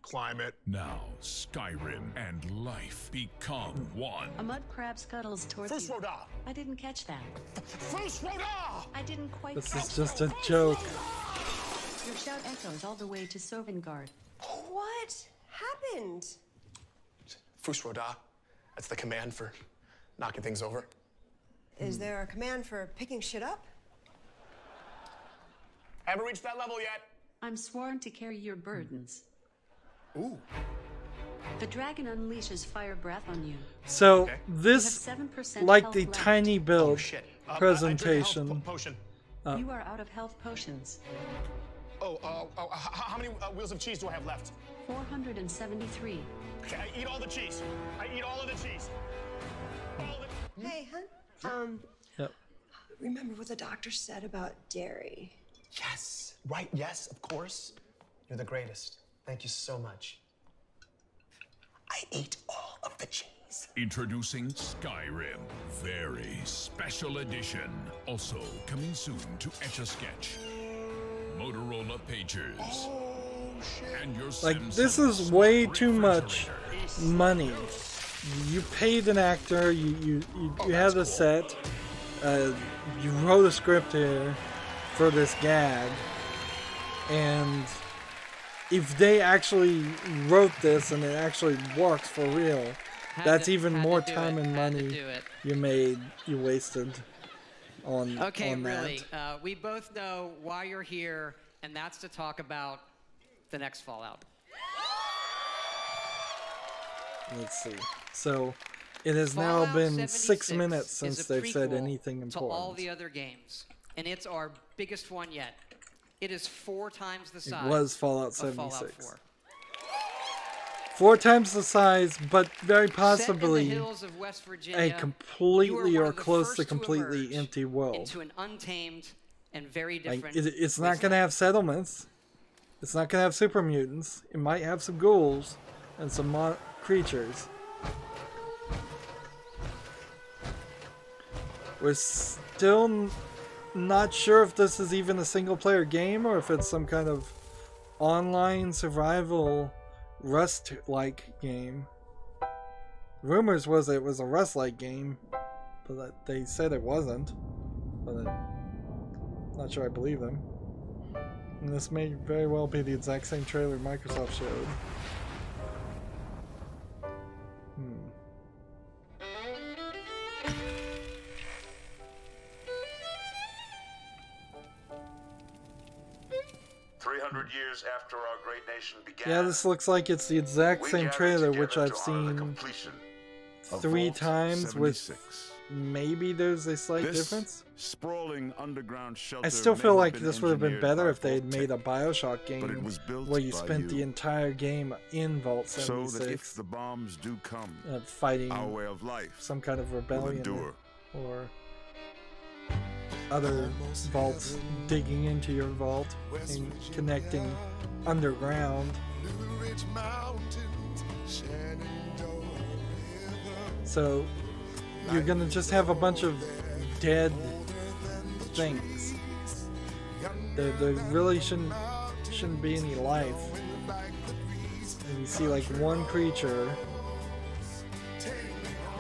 Speaker 10: Climb it.
Speaker 5: Now, Skyrim and life become one.
Speaker 12: A mud crab scuttles towards
Speaker 10: First
Speaker 12: you.
Speaker 10: Roda.
Speaker 12: I didn't catch that.
Speaker 10: First Roda!
Speaker 12: I didn't quite
Speaker 1: This
Speaker 12: catch
Speaker 1: is just
Speaker 12: that.
Speaker 1: a joke.
Speaker 12: Your shout echoes all the way to Sovngarde.
Speaker 13: What happened?
Speaker 10: First Roda. That's the command for knocking things over.
Speaker 13: Is there a command for picking shit up?
Speaker 10: Haven't reached that level yet.
Speaker 12: I'm sworn to carry your burdens.
Speaker 10: Ooh.
Speaker 12: The dragon unleashes fire breath on you.
Speaker 1: So this,
Speaker 12: You have 7%
Speaker 1: like
Speaker 12: health
Speaker 1: the
Speaker 12: left.
Speaker 1: tiny build
Speaker 10: I
Speaker 1: presentation.
Speaker 10: potion.
Speaker 12: You are out of health potions.
Speaker 10: How many wheels of cheese do I have left?
Speaker 12: 473.
Speaker 10: Okay, I eat all the cheese. I eat all of the cheese.
Speaker 13: Hey, hun.
Speaker 1: Yep.
Speaker 13: Remember what the doctor said about dairy?
Speaker 10: Yes. Right, yes, of course. You're the greatest. Thank you so much. I ate all of the cheese.
Speaker 5: Introducing Skyrim, very special edition. Also coming soon to Etch-a-Sketch, Motorola Pagers, and your
Speaker 1: Like,
Speaker 5: Samsung
Speaker 1: this is way too much money. You paid an actor, you had a set, you wrote a script here for this gag, and if they actually wrote this and it actually works for real, that's even more time and money you wasted on
Speaker 8: Okay,
Speaker 1: on that.
Speaker 8: really, we both know why you're here, and that's to talk about the next Fallout.
Speaker 1: Let's see. So it has now
Speaker 8: Fallout
Speaker 1: been 6
Speaker 8: 76
Speaker 1: minutes
Speaker 8: is
Speaker 1: since
Speaker 8: a
Speaker 1: they've said
Speaker 8: prequel
Speaker 1: anything
Speaker 8: to all
Speaker 1: important.
Speaker 8: the other games, and it's our biggest one yet. It is 4 times the size.
Speaker 1: It was Fallout
Speaker 8: of Fallout
Speaker 1: 76.
Speaker 8: 4.
Speaker 1: 4 times the size, but very
Speaker 8: Set in
Speaker 1: possibly
Speaker 8: the hills of West Virginia,
Speaker 1: a completely
Speaker 8: you are
Speaker 1: or
Speaker 8: one of the
Speaker 1: close
Speaker 8: first
Speaker 1: to completely
Speaker 8: emerge
Speaker 1: empty world.
Speaker 8: into an untamed and very
Speaker 1: Like,
Speaker 8: different.
Speaker 1: it's not going to have settlements. It's not going to have super mutants. It might have some ghouls and some creatures. We're still not sure if this is even a single player game or if it's some kind of online survival Rust-like game. Rumors was it was a Rust-like game, but they said it wasn't. But I'm not sure I believe them. And this may very well be the exact same trailer Microsoft showed.
Speaker 25: 300 years after our great nation began.
Speaker 1: Yeah, this looks like it's the exact same trailer which I've seen 3 times with maybe there's a slight difference.
Speaker 26: Sprawling underground shelter
Speaker 1: I still
Speaker 26: may
Speaker 1: feel
Speaker 26: have
Speaker 1: like
Speaker 26: been
Speaker 1: this would have been
Speaker 26: engineered
Speaker 1: better
Speaker 26: by
Speaker 1: if they had
Speaker 26: Vault
Speaker 1: made a
Speaker 26: Tech,
Speaker 1: Bioshock
Speaker 26: but it
Speaker 1: game
Speaker 26: was built
Speaker 1: where you
Speaker 26: by
Speaker 1: spent the
Speaker 26: you.
Speaker 1: entire game in Vault
Speaker 26: so
Speaker 1: 76.
Speaker 26: that if the bombs do come,
Speaker 1: fighting
Speaker 26: our way of life
Speaker 1: some kind of
Speaker 26: will
Speaker 1: rebellion
Speaker 26: endure.
Speaker 1: or other vaults digging into your vault and connecting underground. So you're gonna just have a bunch of dead things. There really shouldn't be any life. And you see like one creature,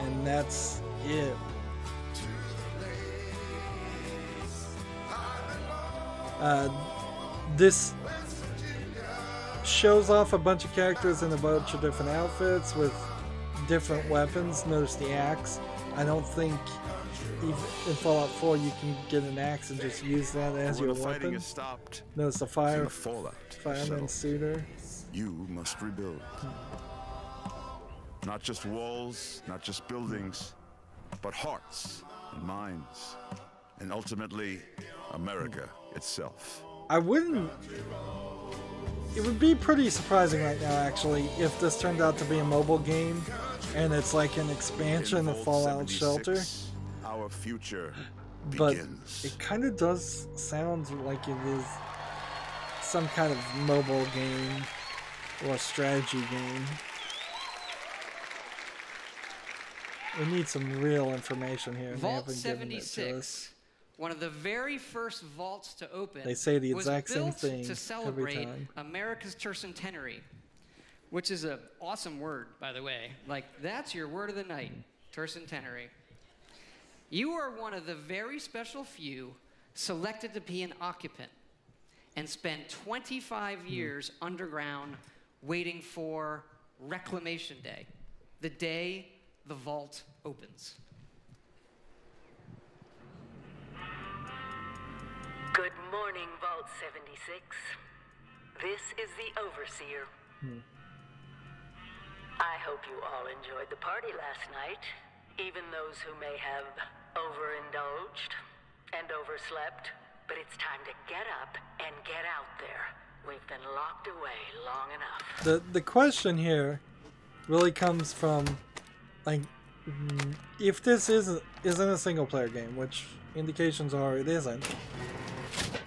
Speaker 1: and that's it. shows off a bunch of characters in a bunch of different outfits with different weapons. Notice the axe. I don't think even in Fallout 4 you can get an axe and just use that as
Speaker 26: When
Speaker 1: your
Speaker 26: the fighting
Speaker 1: weapon.
Speaker 26: is stopped,
Speaker 1: Notice the
Speaker 26: in the fallout
Speaker 1: fireman
Speaker 26: settled,
Speaker 1: suitor.
Speaker 26: you must rebuild. Not just walls, not just buildings, but hearts and minds, and ultimately, America itself.
Speaker 1: I wouldn't... It would be pretty surprising right now, actually, if this turned out to be a mobile game, and it's like an expansion of Fallout Shelter.
Speaker 26: Our future
Speaker 1: But
Speaker 26: begins.
Speaker 1: it kind of does sound like it is some kind of mobile game or strategy game. We need some real information here. And they
Speaker 8: Vault
Speaker 1: haven't given it to us.
Speaker 8: 76, one of the very first vaults to open,
Speaker 1: They say the
Speaker 8: was
Speaker 1: exact same
Speaker 8: built
Speaker 1: thing
Speaker 8: to
Speaker 1: every
Speaker 8: celebrate
Speaker 1: time.
Speaker 8: America's tercentenary, which is an awesome word, by the way. Like, that's your word of the night, tercentenary. You are one of the very special few selected to be an occupant and spend 25 years underground waiting for Reclamation Day, the day the vault opens.
Speaker 7: Good morning, Vault 76. This is the Overseer. I hope you all enjoyed the party last night, even those who may have overindulged and overslept. But it's time to get up and get out there. We've been locked away long enough.
Speaker 1: The question here really comes from, like, if this isn't a single player game, which indications are it isn't,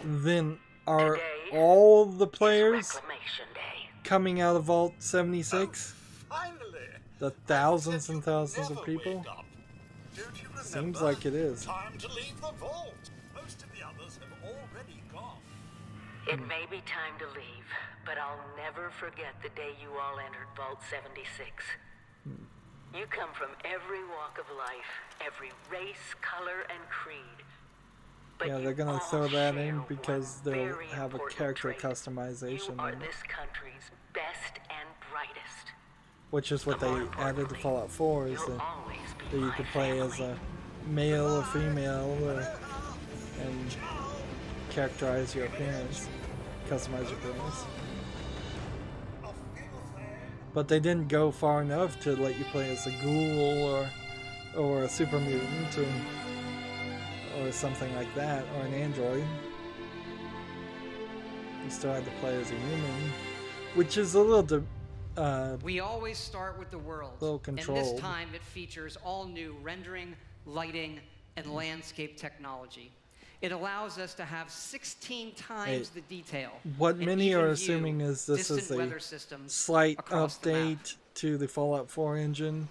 Speaker 1: then are all the players coming out of Vault 76? The thousands and thousands of people? Seems like it is.
Speaker 25: Time to leave the vault. Most of the others have already gone.
Speaker 7: It may be time to leave, but I'll never forget the day you all entered Vault 76. You come from every walk of life, every race, color, and creed. But
Speaker 1: Yeah, they're gonna throw that in because they'll have a character customization
Speaker 7: you are
Speaker 1: in it,
Speaker 7: this country's best and brightest.
Speaker 1: which is what they added to Fallout 4, is that you could play as a male or female and characterize your appearance, customize your appearance. But they didn't go far enough to let you play as a ghoul or a super mutant or something like that, or an android. You still had to play as a human, which is a little
Speaker 8: We always start with the world,
Speaker 1: little
Speaker 8: and
Speaker 1: controlled.
Speaker 8: this time it features all new rendering, lighting, and landscape technology. It allows us to have 16 times the detail.
Speaker 1: What
Speaker 8: and
Speaker 1: many
Speaker 8: even
Speaker 1: are
Speaker 8: view
Speaker 1: assuming is this is
Speaker 8: distant
Speaker 1: a
Speaker 8: weather systems
Speaker 1: slight
Speaker 8: across the map.
Speaker 1: update to the Fallout 4 engine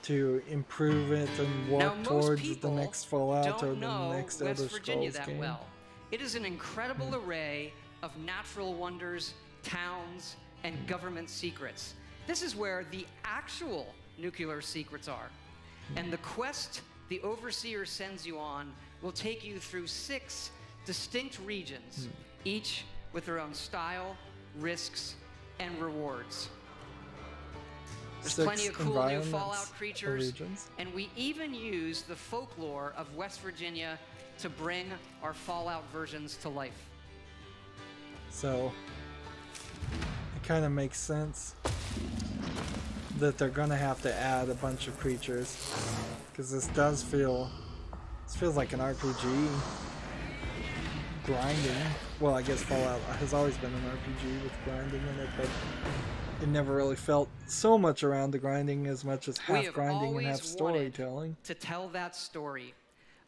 Speaker 1: to improve it and
Speaker 8: Now,
Speaker 1: walk
Speaker 8: most
Speaker 1: towards the
Speaker 8: people
Speaker 1: next Fallout or
Speaker 8: don't
Speaker 1: the
Speaker 8: know
Speaker 1: next
Speaker 8: West
Speaker 1: Elder
Speaker 8: Virginia
Speaker 1: Scrolls
Speaker 8: that
Speaker 1: game.
Speaker 8: well. It is an incredible array of natural wonders, towns, and government secrets. This is where the actual nuclear secrets are. And the quest the Overseer sends you on will take you through 6 distinct regions, each with their own style, risks, and rewards. There's
Speaker 1: 6
Speaker 8: plenty of cool new
Speaker 1: environments
Speaker 8: Fallout
Speaker 1: or
Speaker 8: creatures,
Speaker 1: regions.
Speaker 8: and we even use the folklore of West Virginia to bring our Fallout versions to life.
Speaker 1: So it kind of makes sense that they're gonna have to add a bunch of creatures, because this feels like an RPG grinding. Well, I guess Fallout has always been an RPG with grinding in it, but it never really felt so much around the grinding as much as
Speaker 8: We
Speaker 1: half
Speaker 8: have
Speaker 1: grinding and
Speaker 8: always
Speaker 1: half
Speaker 8: wanted
Speaker 1: storytelling.
Speaker 8: to tell that story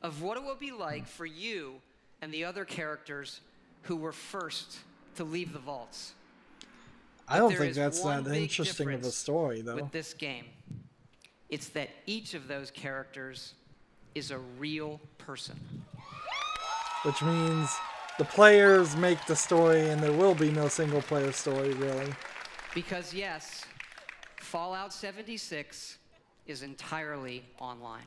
Speaker 8: of what it would be like for you and the other characters who were first to leave the vaults.
Speaker 1: I
Speaker 8: But
Speaker 1: don't
Speaker 8: there
Speaker 1: think
Speaker 8: is
Speaker 1: that's
Speaker 8: one
Speaker 1: that
Speaker 8: big
Speaker 1: interesting of a
Speaker 8: difference
Speaker 1: story, though.
Speaker 8: with this game. It's that each of those characters is a real person.
Speaker 1: Which means the players make the story, and there will be no single-player story, really.
Speaker 8: Because yes, Fallout 76 is entirely online.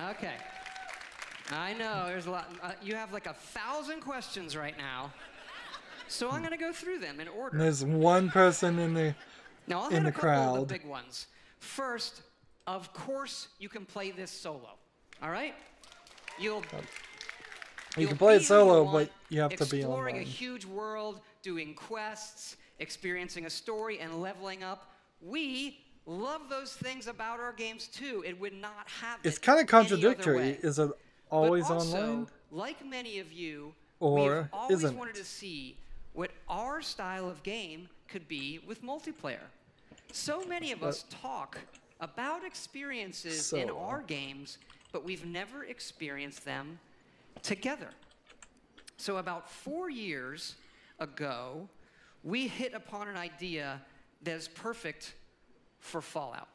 Speaker 8: Okay. I know, there's a lot. You have like 1,000 questions right now. So I'm going to go through them in order.
Speaker 1: And there's one person in the
Speaker 8: Now, I'll
Speaker 1: in
Speaker 8: hit
Speaker 1: the
Speaker 8: a couple
Speaker 1: crowd.
Speaker 8: of the big ones. First, of course, you can play this solo. All right?
Speaker 1: You can play it solo, but you have to be
Speaker 8: exploring a
Speaker 1: online.
Speaker 8: huge world, doing quests, experiencing a story, and leveling up. We love those things about our games too. It would not have
Speaker 1: It's
Speaker 8: it
Speaker 1: kind of
Speaker 8: any other
Speaker 1: contradictory.
Speaker 8: way.
Speaker 1: Is it always
Speaker 8: But also,
Speaker 1: online?
Speaker 8: like many of you,
Speaker 1: Or
Speaker 8: we've always
Speaker 1: isn't
Speaker 8: wanted
Speaker 1: it?
Speaker 8: to see what our style of game could be with multiplayer. So many of us talk about experiences in
Speaker 1: So-
Speaker 8: our games, but we've never experienced them together. So about 4 years ago, we hit upon an idea that is perfect for Fallout.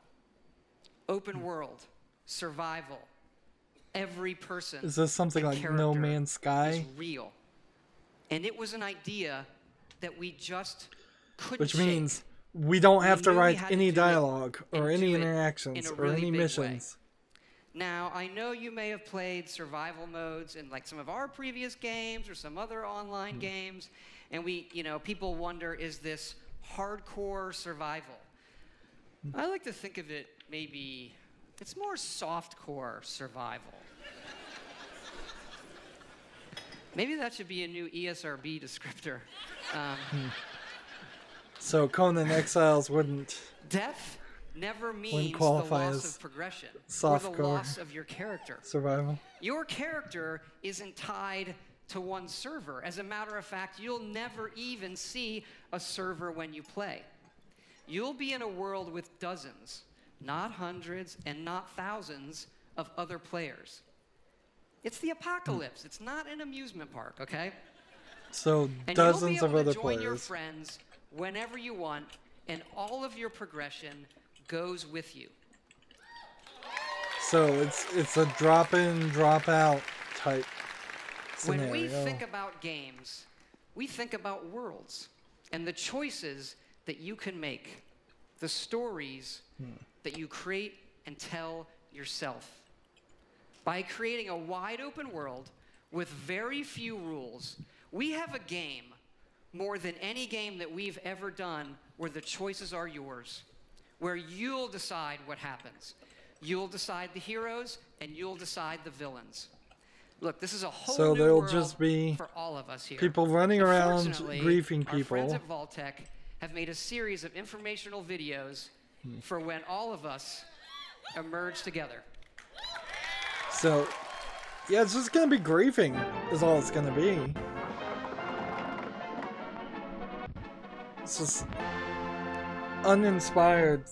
Speaker 8: Open world, survival, every person
Speaker 1: Is this something
Speaker 8: and
Speaker 1: like No
Speaker 8: character
Speaker 1: Man's Sky?
Speaker 8: is real. And it was an idea that we just couldn't
Speaker 1: Which
Speaker 8: shake.
Speaker 1: means we don't have to
Speaker 8: knew we
Speaker 1: write
Speaker 8: had to
Speaker 1: any
Speaker 8: do it
Speaker 1: dialogue or
Speaker 8: and
Speaker 1: any
Speaker 8: do it
Speaker 1: interactions
Speaker 8: in a
Speaker 1: or
Speaker 8: really
Speaker 1: any
Speaker 8: big way.
Speaker 1: missions.
Speaker 8: Now, I know you may have played survival modes in like some of our previous games or some other online games, and people wonder, is this hardcore survival? I like to think of it maybe, it's more softcore survival. Maybe that should be a new ESRB descriptor.
Speaker 1: So Conan Exiles wouldn't.
Speaker 8: Death never means the
Speaker 1: qualify
Speaker 8: loss
Speaker 1: as
Speaker 8: of progression or the
Speaker 1: softcore
Speaker 8: loss of your character.
Speaker 1: survival.
Speaker 8: Your character isn't tied to one server. As a matter of fact, you'll never even see a server when you play. You'll be in a world with dozens, not hundreds and not thousands of other players. It's the apocalypse. It's not an amusement park, okay?
Speaker 1: So
Speaker 8: And
Speaker 1: dozens
Speaker 8: you'll
Speaker 1: of
Speaker 8: be able
Speaker 1: other
Speaker 8: to join your
Speaker 1: players.
Speaker 8: friends whenever you want, and all of your progression goes with you.
Speaker 1: So it's a drop in, drop out type scenario.
Speaker 8: When we think about games, we think about worlds and the choices that you can make, the stories that you create and tell yourself. By creating a wide open world with very few rules, we have a game more than any game that we've ever done where the choices are yours, where you'll decide what happens. You'll decide the heroes and you'll decide the villains. Look, this is a whole
Speaker 1: So
Speaker 8: new
Speaker 1: there'll
Speaker 8: world
Speaker 1: just be
Speaker 8: for all of us here.
Speaker 1: people running around
Speaker 8: Unfortunately,
Speaker 1: griefing
Speaker 8: our friends
Speaker 1: people.
Speaker 8: at Vaultec have made a series of informational videos for when all of us emerge together.
Speaker 1: So, yeah, it's just gonna be griefing, is all it's gonna be. It's just uninspired.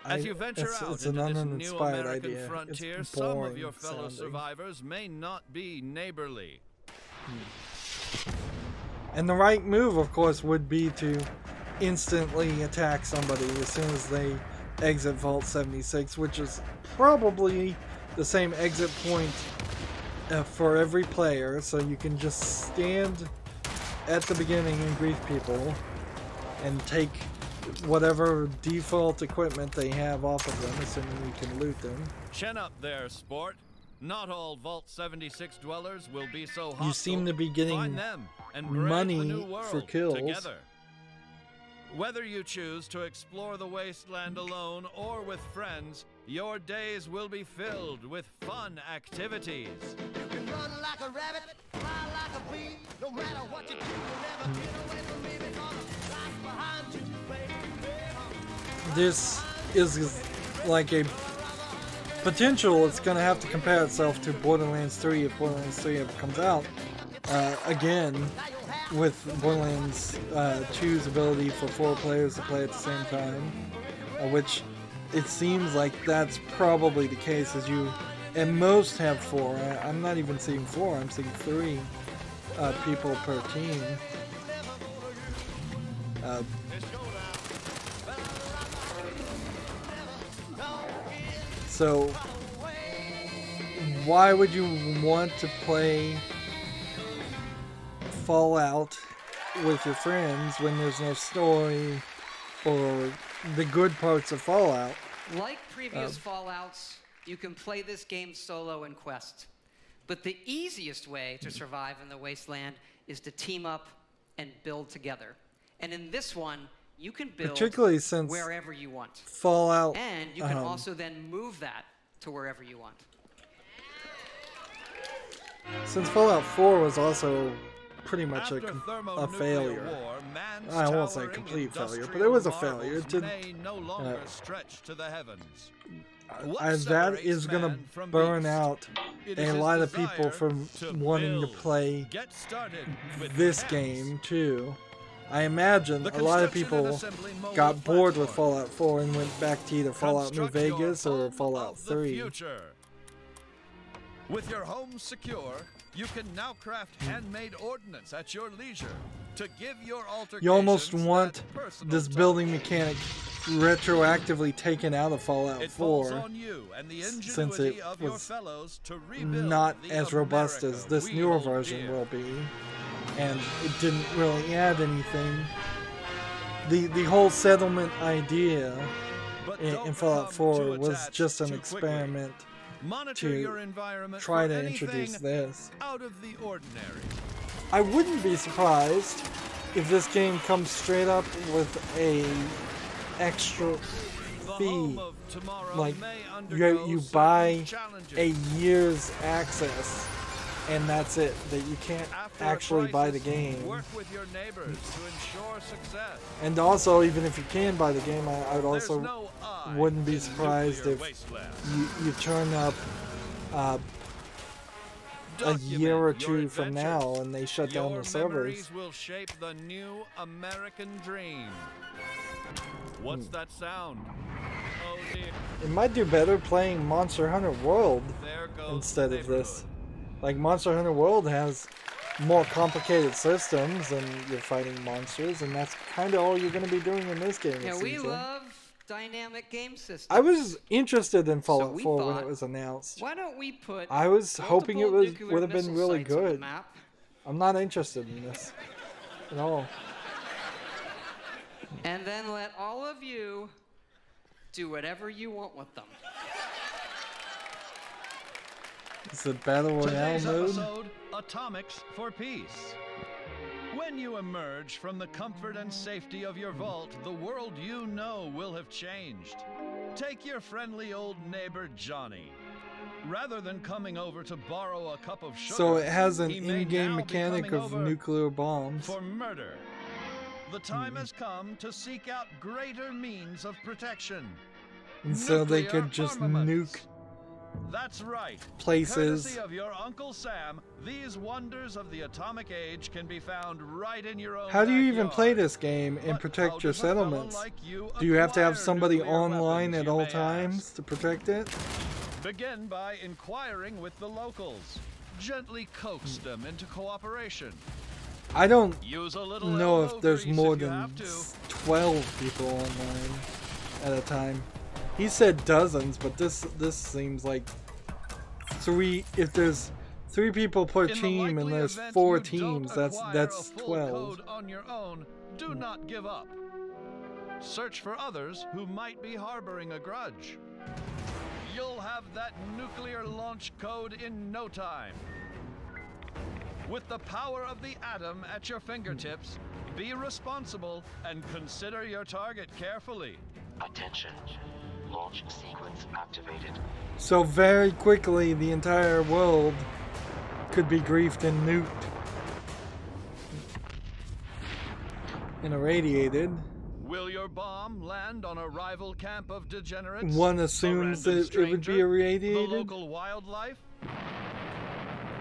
Speaker 9: As you venture
Speaker 1: it's
Speaker 9: out
Speaker 1: an
Speaker 9: into this new
Speaker 1: uninspired
Speaker 9: American
Speaker 1: idea.
Speaker 9: frontier,
Speaker 1: It's
Speaker 9: some of
Speaker 1: boring
Speaker 9: your fellow
Speaker 1: sounding.
Speaker 9: survivors may not be neighborly.
Speaker 1: And the right move, of course, would be to instantly attack somebody as soon as they exit Vault 76, which is probably the same exit point for every player, so you can just stand at the beginning and grief people and take whatever default equipment they have off of them, assuming you can loot them.
Speaker 9: Chin up there, sport. Not all Vault 76 dwellers will be so hostile.
Speaker 1: You seem to be getting
Speaker 9: Find them and brave the
Speaker 1: money
Speaker 9: new world
Speaker 1: for kills.
Speaker 9: together. Whether you choose to explore the wasteland alone or with friends, your days will be filled with fun activities.
Speaker 11: You can run like a rabbit, fly like a bee. No matter what you do, you'll never get away from me because I'm behind you, baby.
Speaker 1: This is like a potential. It's going to have to compare itself to Borderlands 3 if Borderlands 3 ever comes out. Again, with Borderlands 2's ability for 4 players to play at the same time, which it seems like that's probably the case, as you at most have 4. I'm not even seeing 4, I'm seeing 3 people per team. So, why would you want to play Fallout with your friends when there's no story or the good parts of Fallout?
Speaker 8: Like previous Fallouts, you can play this game solo in Quest. But the easiest way to survive in the Wasteland is to team up and build together. And in this one, you can build
Speaker 1: Particularly since
Speaker 8: wherever you want.
Speaker 1: Fallout,
Speaker 8: And you can also then move that to wherever you want.
Speaker 1: Since Fallout 4 was also pretty much a failure. I won't say complete failure, but it was a failure. It did, as that is going to burn out a lot of people from wanting to play this game too. I imagine a lot of people got bored with Fallout 4 and went back to either Fallout New Vegas or Fallout 3.
Speaker 9: With your home secure, you can now craft handmade ordnance at your leisure to give your altercations.
Speaker 1: You almost want this building mechanic retroactively taken out of Fallout 4, since it was not as robust as this newer version will be, and it didn't really add anything. The whole settlement idea in Fallout 4 was just an experiment to try to introduce this.
Speaker 9: Out of the ordinary.
Speaker 1: I wouldn't be surprised if this game comes straight up with a extra fee, like you buy a year's access and that's it, that you can't actually buy the game.
Speaker 9: Work with your neighbors to ensure success.
Speaker 1: And also, even if you can buy the game, I would also wouldn't be surprised if you turn up a year or two from now and they shut down the servers.
Speaker 9: Will shape the new American dream. What's that sound? Oh dear.
Speaker 1: It might do better playing Monster Hunter World instead of this. Like, Monster Hunter World has more complicated systems and you're fighting monsters, and that's kind of all you're going to be doing in this game.
Speaker 8: Yeah, we love dynamic game systems.
Speaker 1: I was interested in Fallout 4 when it was announced.
Speaker 8: Why don't we put
Speaker 1: I was hoping it would have been really
Speaker 8: sites on the
Speaker 1: good.
Speaker 8: map?
Speaker 1: I'm not interested in this at all.
Speaker 8: And then let all of you do whatever you want with them.
Speaker 1: It's a Battle Royale
Speaker 9: Today's
Speaker 1: mode.
Speaker 9: episode, Atomics for Peace. When you emerge from the comfort and safety of your vault, the world you know will have changed. Take your friendly old neighbor Johnny. Rather than coming over to borrow a cup of sugar,
Speaker 1: So it has an
Speaker 9: he may
Speaker 1: in-game
Speaker 9: now be
Speaker 1: mechanic
Speaker 9: coming
Speaker 1: of
Speaker 9: over
Speaker 1: nuclear bombs.
Speaker 9: for murder. The time has come to seek out greater means of protection.
Speaker 1: And so they
Speaker 9: Nuclear
Speaker 1: could just
Speaker 9: armaments.
Speaker 1: nuke
Speaker 9: That's right.
Speaker 1: places.
Speaker 9: Courtesy of your Uncle Sam, these wonders of the atomic age can be found right in your own
Speaker 1: How do you even
Speaker 9: backyard.
Speaker 1: play this game and protect your settlements? Do you have to have somebody online at all times to protect it?
Speaker 9: Begin by inquiring with the locals. Gently coax them into cooperation.
Speaker 1: I don't
Speaker 9: Use a little
Speaker 1: know
Speaker 9: elbow
Speaker 1: if there's
Speaker 9: grease
Speaker 1: more
Speaker 9: if you
Speaker 1: than
Speaker 9: have to.
Speaker 1: 12 people online at a time. He said dozens, but this seems like 3. If there's 3 people per team and there's 4 teams, that's
Speaker 9: Acquire a full
Speaker 1: 12.
Speaker 9: code on your own. Do not give up. Search for others who might be harboring a grudge. You'll have that nuclear launch code in no time. With the power of the atom at your fingertips, be responsible and consider your target carefully.
Speaker 14: Attention. Launch sequence activated.
Speaker 1: So very quickly, the entire world could be griefed and nuked and irradiated.
Speaker 9: Will your bomb land on a rival camp of degenerates?
Speaker 1: One
Speaker 9: A
Speaker 1: assumes
Speaker 9: random
Speaker 1: that it would be
Speaker 9: stranger?
Speaker 1: irradiated,
Speaker 9: The local wildlife?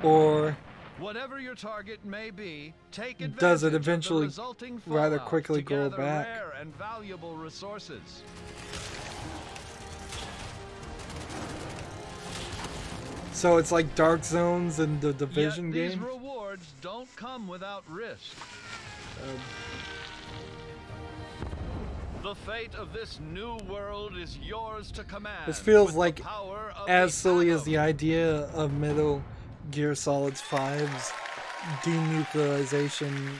Speaker 1: or
Speaker 9: Whatever your target may be, take advantage
Speaker 1: does it
Speaker 9: of the
Speaker 1: eventually
Speaker 9: resulting
Speaker 1: rather
Speaker 9: fallout
Speaker 1: quickly
Speaker 9: to
Speaker 1: go
Speaker 9: gather
Speaker 1: back?
Speaker 9: rare and valuable resources.
Speaker 1: So it's like Dark Zones in the Division
Speaker 9: Yet these
Speaker 1: game?
Speaker 9: rewards don't come without risk. The fate of this new world is yours to command.
Speaker 1: This feels
Speaker 9: with
Speaker 1: like
Speaker 9: the power of
Speaker 1: as
Speaker 9: the
Speaker 1: silly as
Speaker 9: atom.
Speaker 1: the idea of Metal Gear Solid 5's denuclearization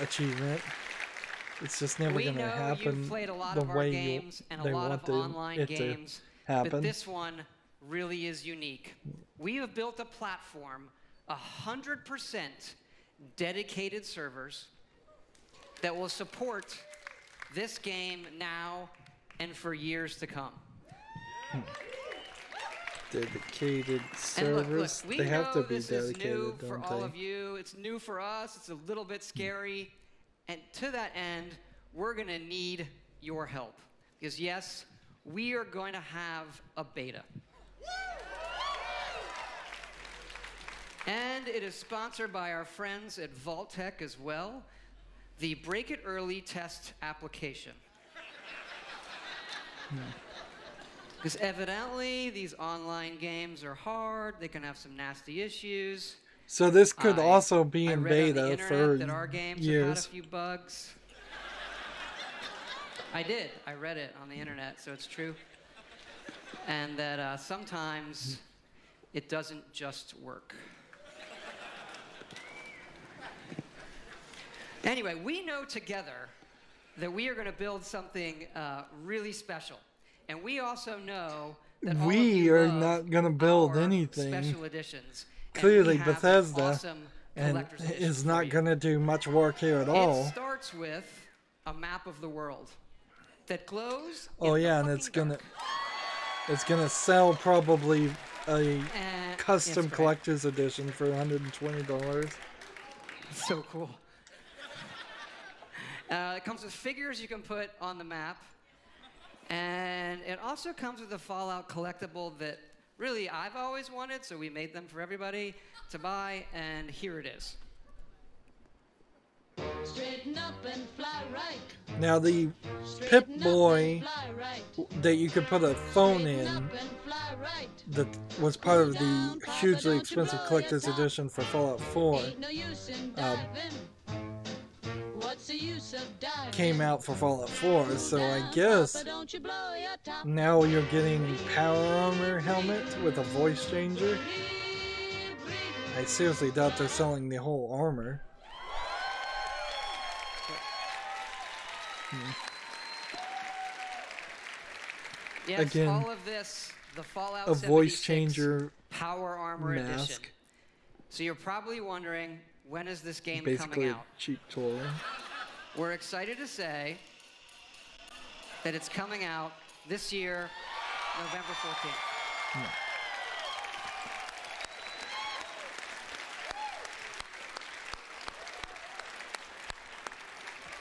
Speaker 1: achievement. It's just never
Speaker 8: We
Speaker 1: going to
Speaker 8: know
Speaker 1: happen
Speaker 8: you've played a lot
Speaker 1: the
Speaker 8: of our
Speaker 1: way
Speaker 8: games and
Speaker 1: they
Speaker 8: a lot
Speaker 1: want
Speaker 8: of online
Speaker 1: it to
Speaker 8: games,
Speaker 1: happen.
Speaker 8: But this one really is unique. We have built a platform, 100% dedicated servers that will support this game now and for years to come.
Speaker 1: Dedicated
Speaker 8: And look,
Speaker 1: servers.
Speaker 8: we
Speaker 1: They have
Speaker 8: know
Speaker 1: to be
Speaker 8: this is
Speaker 1: dedicated,
Speaker 8: new for
Speaker 1: don't
Speaker 8: all
Speaker 1: they?
Speaker 8: of you. It's new for us. It's a little bit scary. And to that end, we're going to need your help. Because yes, we are going to have a beta. And it is sponsored by our friends at Vault-Tec as well, the Break It Early test application. Because evidently, these online games are hard. They can have some nasty issues.
Speaker 1: So this could also be
Speaker 8: I
Speaker 1: in
Speaker 8: read on the
Speaker 1: beta
Speaker 8: internet
Speaker 1: for
Speaker 8: that our games have had
Speaker 1: years.
Speaker 8: a few bugs. I did. I read it on the internet, so it's true. And that sometimes it doesn't just work. Anyway, we know together that we are going to build something really special. And we also know that all of
Speaker 1: We
Speaker 8: you
Speaker 1: are
Speaker 8: love
Speaker 1: not going to build
Speaker 8: our
Speaker 1: anything.
Speaker 8: special editions. And
Speaker 1: Clearly,
Speaker 8: we have
Speaker 1: Bethesda
Speaker 8: awesome
Speaker 1: and
Speaker 8: collector's editions
Speaker 1: is
Speaker 8: for
Speaker 1: not
Speaker 8: you.
Speaker 1: going to do much work here at
Speaker 8: It
Speaker 1: all.
Speaker 8: starts with a map of the world that glows.
Speaker 1: Oh yeah, and it's gonna sell probably a custom
Speaker 8: it's great.
Speaker 1: collector's edition for $120.
Speaker 8: So cool. It comes with figures you can put on the map. And it also comes with a Fallout collectible that really I've always wanted, so we made them for everybody to buy, and here it is.
Speaker 15: Straighten up and fly right.
Speaker 1: Now the Pip-Boy that you could put a phone in that was part of the hugely expensive collector's edition for Fallout 4 came out for Fallout 4, so I guess now you're getting power armor helmet with a voice changer. I seriously doubt they're selling the whole armor.
Speaker 8: Yes,
Speaker 1: Again,
Speaker 8: all of this, the Fallout
Speaker 1: a voice
Speaker 8: 76
Speaker 1: changer
Speaker 8: Power Armor Edition.
Speaker 1: mask.
Speaker 8: So you're probably wondering, when is this game
Speaker 1: Basically
Speaker 8: coming
Speaker 1: a
Speaker 8: out?
Speaker 1: cheap toy.
Speaker 8: We're excited to say that it's coming out this year, November 14th.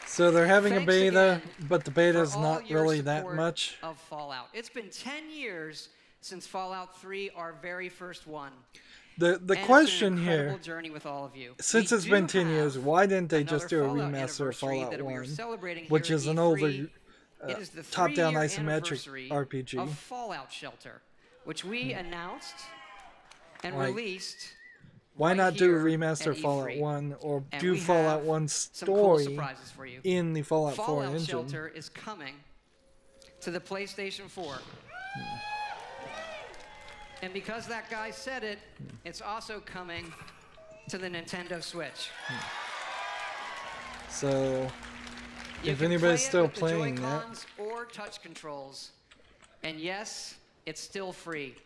Speaker 1: So they're having
Speaker 8: Thanks
Speaker 1: a beta,
Speaker 8: again
Speaker 1: but the beta is
Speaker 8: for all
Speaker 1: not
Speaker 8: your
Speaker 1: really that
Speaker 8: support
Speaker 1: much.
Speaker 8: Of Fallout. It's been 10 years since Fallout 3, our very first one.
Speaker 1: The
Speaker 8: And it's
Speaker 1: question
Speaker 8: been an
Speaker 1: here,
Speaker 8: incredible journey with all of you.
Speaker 1: since
Speaker 8: We
Speaker 1: it's
Speaker 8: do
Speaker 1: been 10
Speaker 8: have
Speaker 1: years, why didn't they just do a
Speaker 8: another Fallout
Speaker 1: remaster of
Speaker 8: anniversary
Speaker 1: Fallout
Speaker 8: that we are
Speaker 1: 1,
Speaker 8: celebrating here
Speaker 1: which
Speaker 8: at
Speaker 1: is an
Speaker 8: E3.
Speaker 1: older
Speaker 8: It is the
Speaker 1: top-down
Speaker 8: 3-year
Speaker 1: isometric
Speaker 8: anniversary
Speaker 1: RPG?
Speaker 8: of Fallout Shelter, which we announced and
Speaker 1: Like,
Speaker 8: released.
Speaker 1: Why
Speaker 8: right
Speaker 1: not do a
Speaker 8: here
Speaker 1: remaster
Speaker 8: at
Speaker 1: of Fallout
Speaker 8: E3.
Speaker 1: 1 or
Speaker 8: And
Speaker 1: do
Speaker 8: we
Speaker 1: Fallout
Speaker 8: have
Speaker 1: 1's
Speaker 8: some cool
Speaker 1: story
Speaker 8: surprises for you.
Speaker 1: in the Fallout 4
Speaker 8: Fallout
Speaker 1: engine?
Speaker 8: Shelter is coming to the PlayStation 4. And because that guy said it, it's also coming to the Nintendo Switch.
Speaker 1: So,
Speaker 8: You
Speaker 1: if
Speaker 8: can
Speaker 1: anybody's
Speaker 8: play it
Speaker 1: still
Speaker 8: with the
Speaker 1: playing that,
Speaker 8: Joy-Cons or touch controls. And yes, it's still free.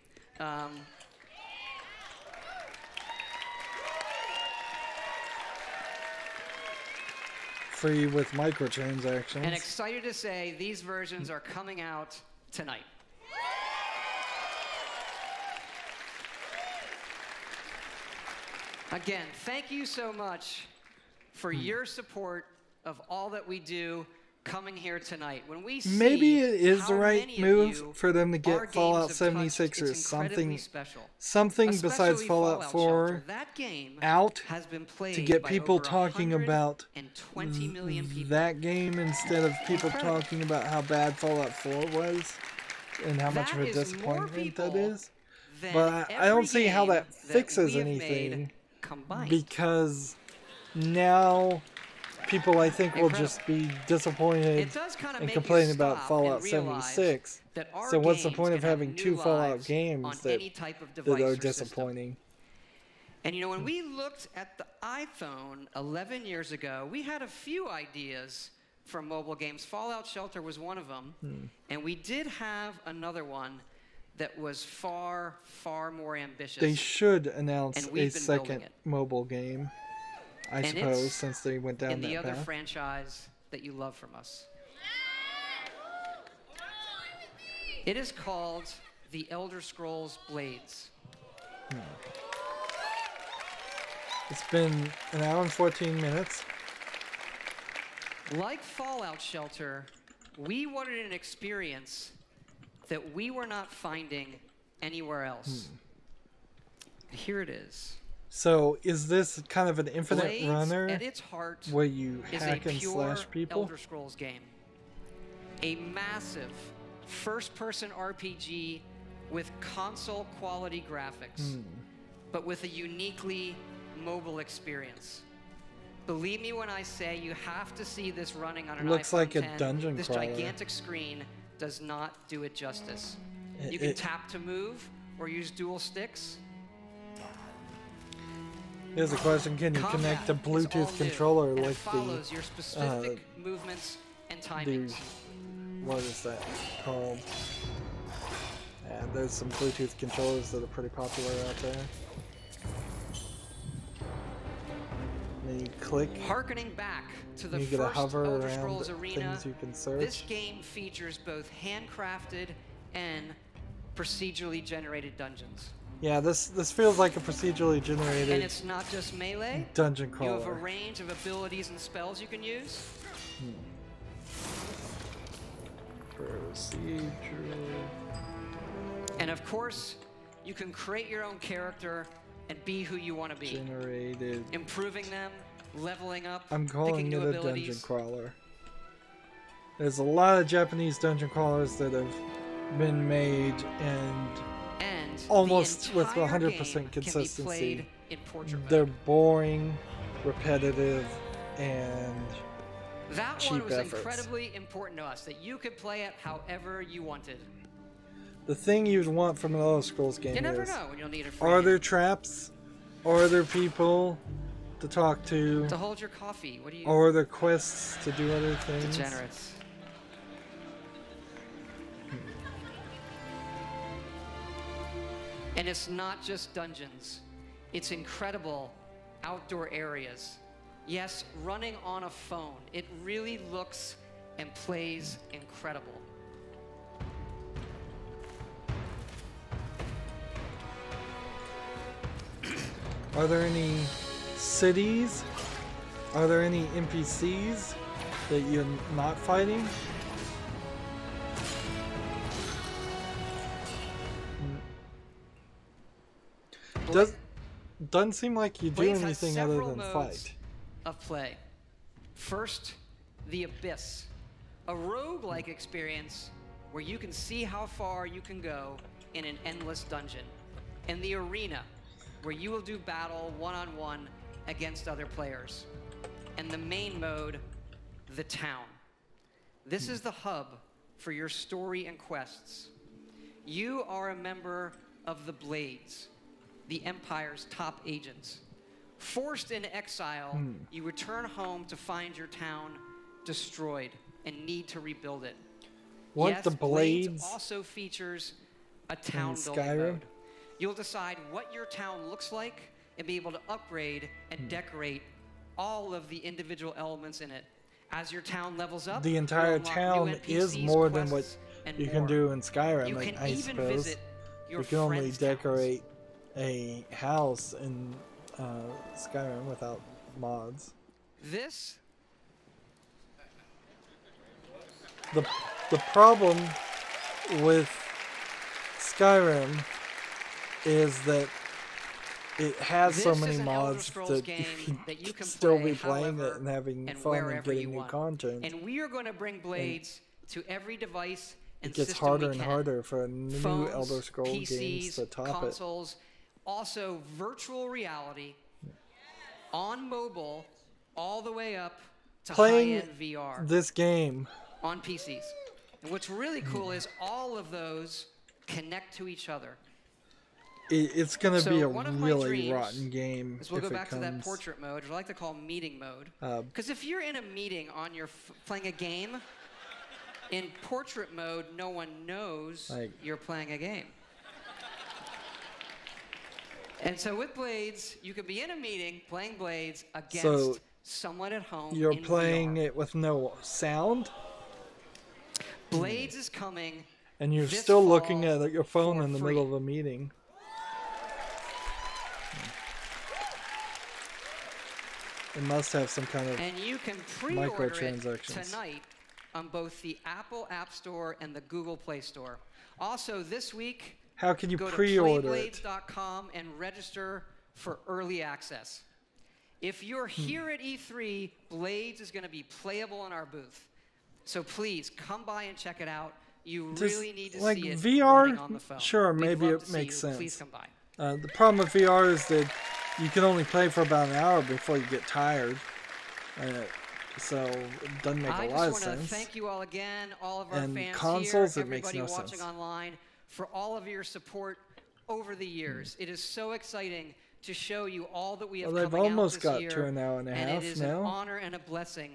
Speaker 1: free with microtransactions.
Speaker 8: And excited to say these versions are coming out tonight. Again, thank you so much for your support of all that we do coming here tonight. When we see
Speaker 1: Maybe it is
Speaker 8: how
Speaker 1: the right
Speaker 8: many of
Speaker 1: move
Speaker 8: you
Speaker 1: for them to
Speaker 8: our
Speaker 1: get
Speaker 8: games
Speaker 1: Fallout
Speaker 8: have touched,
Speaker 1: 76 or
Speaker 8: it's incredibly
Speaker 1: something,
Speaker 8: special.
Speaker 1: something besides
Speaker 8: Especially
Speaker 1: Fallout 4
Speaker 8: Shelter. That game
Speaker 1: out
Speaker 8: has been played
Speaker 1: to get
Speaker 8: by
Speaker 1: people
Speaker 8: over
Speaker 1: talking about
Speaker 8: 120 million people.
Speaker 1: that game instead of people talking about how bad Fallout 4 was and how much of
Speaker 8: That
Speaker 1: a
Speaker 8: is more
Speaker 1: disappointment that
Speaker 8: people
Speaker 1: is.
Speaker 8: than
Speaker 1: But I
Speaker 8: every
Speaker 1: don't see how
Speaker 8: game
Speaker 1: that fixes
Speaker 8: we have made
Speaker 1: anything
Speaker 8: combined.
Speaker 1: because now people, I think, will just be disappointed
Speaker 8: It does kinda
Speaker 1: and
Speaker 8: make you
Speaker 1: complain about
Speaker 8: stop
Speaker 1: Fallout
Speaker 8: and realize
Speaker 1: 76.
Speaker 8: that our
Speaker 1: So what's the
Speaker 8: games
Speaker 1: point of
Speaker 8: can have
Speaker 1: having
Speaker 8: new
Speaker 1: two Fallout
Speaker 8: lives
Speaker 1: games
Speaker 8: on
Speaker 1: that,
Speaker 8: any type of
Speaker 1: that
Speaker 8: device
Speaker 1: are
Speaker 8: or system.
Speaker 1: disappointing?
Speaker 8: And you know, when we looked at the iPhone 11 years ago, we had a few ideas for mobile games. Fallout Shelter was one of them. And we did have another one that was far, far more ambitious.
Speaker 1: They should announce
Speaker 8: and
Speaker 1: a
Speaker 8: we've been building
Speaker 1: second
Speaker 8: it.
Speaker 1: mobile game, I
Speaker 8: And
Speaker 1: suppose,
Speaker 8: it's
Speaker 1: since they went down
Speaker 8: in the
Speaker 1: that
Speaker 8: other
Speaker 1: path.
Speaker 8: franchise that you love from us. It is called The Elder Scrolls Blades.
Speaker 1: It's been an hour and 14 minutes.
Speaker 8: Like Fallout Shelter, we wanted an experience that we were not finding anywhere else. Here it is.
Speaker 1: So is this kind of an infinite
Speaker 8: Blades,
Speaker 1: runner
Speaker 8: at its heart,
Speaker 1: where you
Speaker 8: is
Speaker 1: hack
Speaker 8: a
Speaker 1: and
Speaker 8: pure
Speaker 1: slash people?
Speaker 8: Elder Scrolls game. A massive first-person RPG with console-quality graphics, but with a uniquely mobile experience. Believe me when I say you have to see this running on an
Speaker 1: Looks
Speaker 8: iPhone
Speaker 1: like a
Speaker 8: 10.
Speaker 1: dungeon
Speaker 8: This
Speaker 1: crawler.
Speaker 8: gigantic screen does not do it justice. You
Speaker 1: It-
Speaker 8: can
Speaker 1: it-
Speaker 8: tap to move or use dual sticks.
Speaker 1: Here's a question: can you connect a Bluetooth controller
Speaker 8: and it
Speaker 1: like
Speaker 8: follows
Speaker 1: the
Speaker 8: your specific movements and timings.
Speaker 1: what is that called? Yeah, there's some Bluetooth controllers that are pretty popular out there. And you click.
Speaker 8: Harkening back to the
Speaker 1: You get a
Speaker 8: first
Speaker 1: hover
Speaker 8: Elder
Speaker 1: around
Speaker 8: Scrolls Arena,
Speaker 1: things you can search.
Speaker 8: this game features both handcrafted and procedurally generated dungeons.
Speaker 1: Yeah, this feels like a procedurally generated
Speaker 8: And it's not just melee.
Speaker 1: dungeon
Speaker 8: You have a
Speaker 1: crawler.
Speaker 8: range of abilities and spells you can use.
Speaker 1: Procedural.
Speaker 8: And of course, you can create your own character and be who you want to be.
Speaker 1: Generated.
Speaker 8: Improving them, leveling up,
Speaker 1: I'm
Speaker 8: picking
Speaker 1: calling it
Speaker 8: new
Speaker 1: a
Speaker 8: abilities.
Speaker 1: dungeon crawler. There's a lot of Japanese dungeon crawlers that have been made and almost with 100% consistency.
Speaker 8: in portrait mode.
Speaker 1: They're boring, repetitive, and
Speaker 8: That
Speaker 1: cheap
Speaker 8: one was
Speaker 1: efforts.
Speaker 8: incredibly important to us, that you could play it however you wanted.
Speaker 1: The thing you'd want from an Elder Scrolls game
Speaker 8: You never
Speaker 1: is,
Speaker 8: know when you'll need it for
Speaker 1: are there traps? Are there people to talk to?
Speaker 8: To hold your coffee. What do you...
Speaker 1: Or are there quests to do other things?
Speaker 8: Degenerates. And it's not just dungeons. It's incredible outdoor areas. Yes, running on a phone. It really looks and plays incredible.
Speaker 1: Are there any cities? Are there any NPCs that you're not fighting? Doesn't seem like you do
Speaker 8: Blades has
Speaker 1: anything other
Speaker 8: several
Speaker 1: than
Speaker 8: modes
Speaker 1: fight.
Speaker 8: of play. First, the Abyss, a roguelike experience where you can see how far you can go in an endless dungeon. And the Arena, where you will do battle one-on-one against other players. And the main mode, the Town. This is the hub for your story and quests. You are a member of the Blades, the Empire's top agents. Forced into exile, you return home to find your town destroyed and need to rebuild it.
Speaker 1: Want
Speaker 8: Yes,
Speaker 1: the
Speaker 8: Blades
Speaker 1: Blades
Speaker 8: also features a town
Speaker 1: in
Speaker 8: building
Speaker 1: Skyrim?
Speaker 8: mode. You'll decide what your town looks like and be able to upgrade and decorate all of the individual elements in it. As your town levels up,
Speaker 1: The
Speaker 8: you'll
Speaker 1: entire
Speaker 8: unlock
Speaker 1: town
Speaker 8: new
Speaker 1: is
Speaker 8: NPCs,
Speaker 1: more than what
Speaker 8: quests, and
Speaker 1: you can
Speaker 8: more.
Speaker 1: do in Skyrim,
Speaker 8: You can
Speaker 1: I
Speaker 8: even
Speaker 1: suppose.
Speaker 8: visit your
Speaker 1: You can only
Speaker 8: friends'
Speaker 1: decorate a house in Skyrim without mods.
Speaker 8: This
Speaker 1: The problem with Skyrim is that it has so
Speaker 8: This
Speaker 1: many
Speaker 8: is an Elder
Speaker 1: mods
Speaker 8: Scrolls
Speaker 1: that
Speaker 8: game
Speaker 1: you
Speaker 8: that you can
Speaker 1: still
Speaker 8: play
Speaker 1: be playing
Speaker 8: however
Speaker 1: it and having
Speaker 8: and
Speaker 1: fun and
Speaker 8: wherever
Speaker 1: getting
Speaker 8: you
Speaker 1: new
Speaker 8: want.
Speaker 1: content.
Speaker 8: And we are going to bring Blades to every device and
Speaker 1: It gets
Speaker 8: system
Speaker 1: harder
Speaker 8: we
Speaker 1: and
Speaker 8: can.
Speaker 1: harder for new
Speaker 8: Phones,
Speaker 1: Elder Scrolls games
Speaker 8: PCs,
Speaker 1: to top it.
Speaker 8: consoles, also virtual reality, on mobile, all the way up to
Speaker 1: Playing
Speaker 8: high-end VR
Speaker 1: this game,
Speaker 8: on PCs. And what's really cool is all of those connect to each other.
Speaker 1: it's going to
Speaker 8: So
Speaker 1: be a
Speaker 8: one of my
Speaker 1: really
Speaker 8: dreams
Speaker 1: rotten game
Speaker 8: is we'll
Speaker 1: if
Speaker 8: go
Speaker 1: it
Speaker 8: back to that
Speaker 1: comes.
Speaker 8: portrait mode, which I like to call meeting mode. Because if you're in a meeting on your playing a game, in portrait mode, no one knows you're playing a game. And so with Blades, you could be in a meeting playing Blades against someone at home.
Speaker 1: You're
Speaker 8: in
Speaker 1: playing
Speaker 8: VR.
Speaker 1: it with no sound?
Speaker 8: Blades is coming.
Speaker 1: And you're
Speaker 8: this
Speaker 1: still
Speaker 8: fall
Speaker 1: looking at your phone
Speaker 8: for
Speaker 1: in the
Speaker 8: free.
Speaker 1: middle of a meeting. It must have some kind of
Speaker 8: And you can pre-order it
Speaker 1: microtransactions.
Speaker 8: tonight on both the Apple App Store and the Google Play Store. Also, this week,
Speaker 1: How can you
Speaker 8: go
Speaker 1: pre-order it?
Speaker 8: to playblades.com and register for early access. If you're here at E3, Blades is going to be playable in our booth. So please, come by and check it out. You
Speaker 1: Just,
Speaker 8: really need to
Speaker 1: like
Speaker 8: see it
Speaker 1: VR,
Speaker 8: running on the phone.
Speaker 1: sure,
Speaker 8: We'd
Speaker 1: maybe
Speaker 8: love
Speaker 1: it
Speaker 8: to see
Speaker 1: makes
Speaker 8: you.
Speaker 1: sense.
Speaker 8: Please come by.
Speaker 1: The problem with VR is that you can only play for about an hour before you get tired. So it doesn't make a lot of
Speaker 8: I just want
Speaker 1: sense.
Speaker 8: to thank you all again, all of our
Speaker 1: And
Speaker 8: fans
Speaker 1: consoles,
Speaker 8: here,
Speaker 1: it makes
Speaker 8: everybody
Speaker 1: no
Speaker 8: watching
Speaker 1: sense.
Speaker 8: online, for all of your support over the years. It is so exciting to show you all that we have
Speaker 1: Well, they've
Speaker 8: coming
Speaker 1: almost
Speaker 8: out this
Speaker 1: got
Speaker 8: year,
Speaker 1: to an hour and a half
Speaker 8: it is
Speaker 1: now.
Speaker 8: an honor and a blessing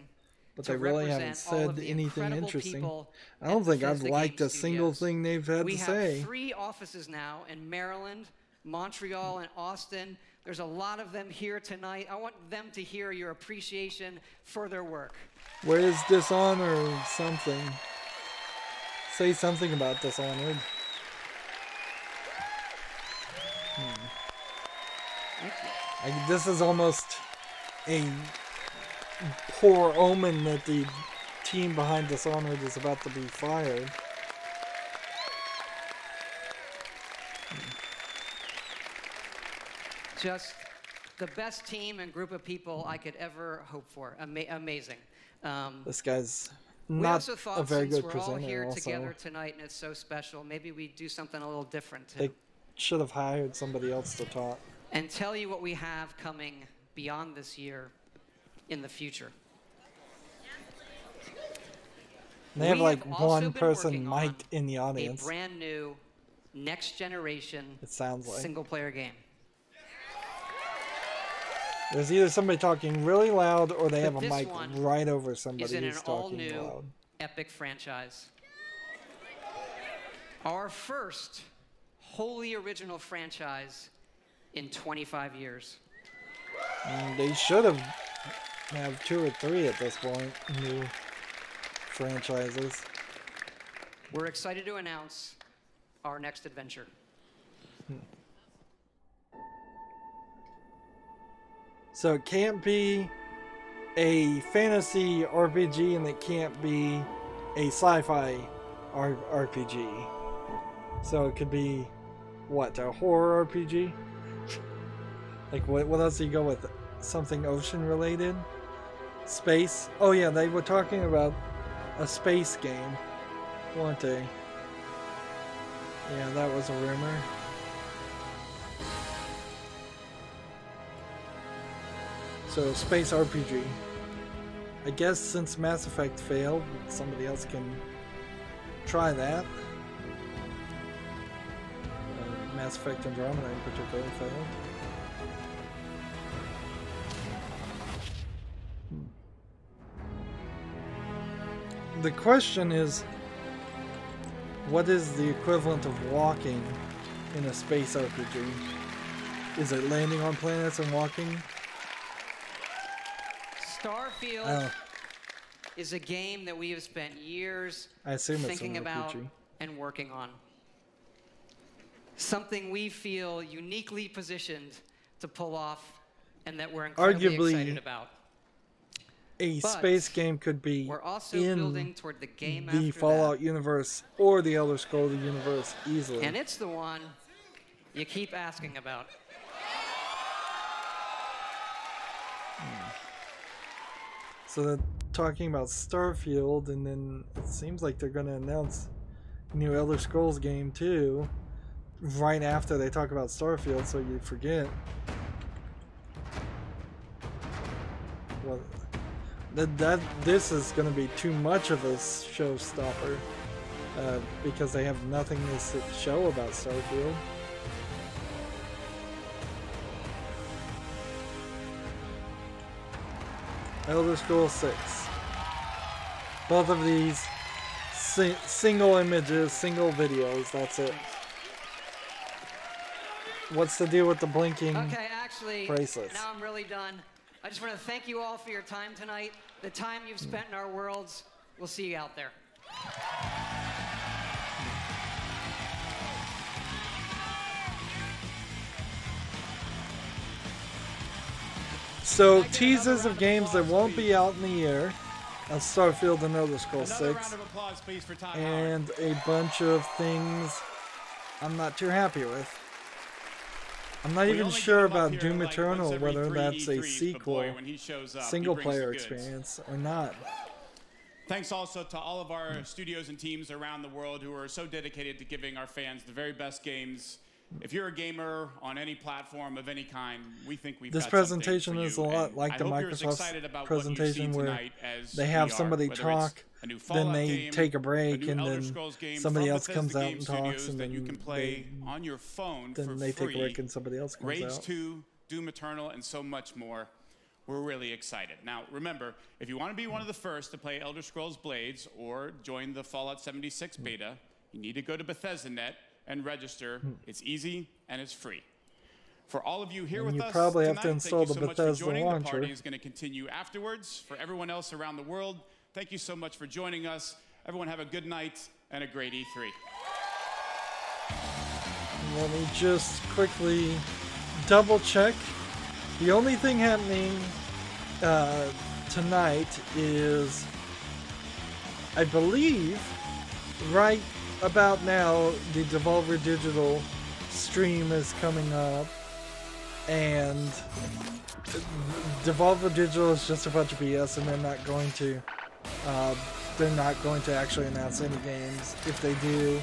Speaker 1: But
Speaker 8: to
Speaker 1: they really haven't
Speaker 8: represent all of
Speaker 1: said
Speaker 8: the
Speaker 1: anything
Speaker 8: incredible
Speaker 1: interesting.
Speaker 8: people
Speaker 1: I don't
Speaker 8: at
Speaker 1: think I've
Speaker 8: Bethesda
Speaker 1: liked
Speaker 8: Game
Speaker 1: a single
Speaker 8: Studios.
Speaker 1: thing they've had
Speaker 8: we
Speaker 1: to
Speaker 8: have
Speaker 1: say.
Speaker 8: 3 offices now in Maryland, Montreal, and Austin. There's a lot of them here tonight. I want them to hear your appreciation for their work.
Speaker 1: Where's Dishonored something? Say something about Dishonored. This is almost a poor omen that the team behind Dishonored is about to be fired.
Speaker 8: Just the best team and group of people I could ever hope for. Amazing.
Speaker 1: This guy's
Speaker 8: We
Speaker 1: not
Speaker 8: also thought
Speaker 1: a very
Speaker 8: since
Speaker 1: good
Speaker 8: we're all
Speaker 1: presenter
Speaker 8: here
Speaker 1: also.
Speaker 8: together tonight and it's so special, maybe we do something a little different too.
Speaker 1: They should have hired somebody else to talk.
Speaker 8: And tell you what we have coming beyond this year in the future.
Speaker 1: They have
Speaker 8: We
Speaker 1: like
Speaker 8: also
Speaker 1: one
Speaker 8: been
Speaker 1: person
Speaker 8: working on
Speaker 1: mic'd in the
Speaker 8: a
Speaker 1: audience.
Speaker 8: brand new next generation
Speaker 1: It sounds like.
Speaker 8: single player game.
Speaker 1: There's either somebody talking really loud or they
Speaker 8: But
Speaker 1: have a
Speaker 8: this
Speaker 1: mic
Speaker 8: one
Speaker 1: right over
Speaker 8: is
Speaker 1: somebody
Speaker 8: in an
Speaker 1: who's talking
Speaker 8: all-new
Speaker 1: loud.
Speaker 8: epic franchise. Our first wholly original franchise in 25 years.
Speaker 1: They should have 2 or 3 at this point, new franchises.
Speaker 8: We're excited to announce our next adventure.
Speaker 1: So it can't be a fantasy RPG and it can't be a sci-fi RPG. So it could be, what, a horror RPG? Like what else do you go with? Something ocean related? Space? Oh yeah, they were talking about a space game, weren't they? Yeah, that was a rumor. So, space RPG. I guess since Mass Effect failed, somebody else can try that. Mass Effect Andromeda in particular failed. The question is, what is the equivalent of walking in a space RPG? Is it landing on planets and walking?
Speaker 8: Starfield is a game that we have spent years
Speaker 1: I assume it's
Speaker 8: thinking
Speaker 1: an
Speaker 8: about
Speaker 1: RPG.
Speaker 8: and working on. Something we feel uniquely positioned to pull off and that we're incredibly
Speaker 1: Arguably,
Speaker 8: excited about.
Speaker 1: A
Speaker 8: But
Speaker 1: space game could be
Speaker 8: we're also
Speaker 1: in
Speaker 8: building toward the game
Speaker 1: the
Speaker 8: after
Speaker 1: Fallout universe or the Elder Scrolls universe easily.
Speaker 8: And it's the one you keep asking about.
Speaker 1: So they're talking about Starfield, and then it seems like they're going to announce a new Elder Scrolls game too, right after they talk about Starfield, so you forget. Well, this is going to be too much of a showstopper because they have nothing to show about Starfield. Elder Scrolls 6. Both of these single images, single videos, that's it. What's the deal with the blinking
Speaker 8: Okay, actually,
Speaker 1: bracelets?
Speaker 8: now I'm really done. I just want to thank you all for your time tonight, the time you've spent in our worlds. We'll see you out there.
Speaker 1: So, teasers of games that won't be out in the year. Starfield and Elder Scrolls 6. And a bunch of things I'm not too happy with. I'm not even sure about Doom Eternal, whether that's a sequel, single-player experience or not.
Speaker 6: Thanks also to all of our studios and teams around the world who are so dedicated to giving our fans the very best games. If you're a gamer on any platform of any kind, we think we've
Speaker 1: This
Speaker 6: got
Speaker 1: presentation
Speaker 6: something for
Speaker 1: is
Speaker 6: you,
Speaker 1: a lot
Speaker 6: and
Speaker 1: like
Speaker 6: I
Speaker 1: the
Speaker 6: hope you're as
Speaker 1: Microsoft
Speaker 6: excited about what you've
Speaker 1: presentation
Speaker 6: seen
Speaker 1: where
Speaker 6: tonight as
Speaker 1: they
Speaker 6: we
Speaker 1: have
Speaker 6: are,
Speaker 1: somebody
Speaker 6: whether
Speaker 1: talk,
Speaker 6: it's a new
Speaker 1: then
Speaker 6: Fallout
Speaker 1: they
Speaker 6: game,
Speaker 1: take a break,
Speaker 6: new
Speaker 1: and
Speaker 6: Elder
Speaker 1: then
Speaker 6: Scrolls game
Speaker 1: somebody
Speaker 6: from
Speaker 1: else comes
Speaker 6: Bethesda
Speaker 1: out
Speaker 6: Game
Speaker 1: and talks,
Speaker 6: Studios
Speaker 1: and
Speaker 6: that
Speaker 1: then
Speaker 6: you can play on your phone for
Speaker 1: they take a
Speaker 6: free.
Speaker 1: break and somebody else comes
Speaker 6: Rage
Speaker 1: out.
Speaker 6: 2, Doom Eternal, and so much more. We're really excited. Now, remember, if you want to be one of the first to play Elder Scrolls Blades or join the Fallout 76 beta, you need to go to Bethesda.net and register. It's easy and it's free. For all of you here
Speaker 1: And
Speaker 6: with
Speaker 1: you
Speaker 6: us
Speaker 1: probably have
Speaker 6: tonight,
Speaker 1: to install
Speaker 6: thank you
Speaker 1: the
Speaker 6: so much for
Speaker 1: Bethesda
Speaker 6: joining. The
Speaker 1: launcher.
Speaker 6: party is going to continue afterwards. For everyone else around the world, thank you so much for joining us. Everyone have a good night and a great E3.
Speaker 1: Let me just quickly double check. The only thing happening tonight is, I believe, right about now, the Devolver Digital stream is coming up, and Devolver Digital is just a bunch of BS, and they're not going to actually announce any games. If they do,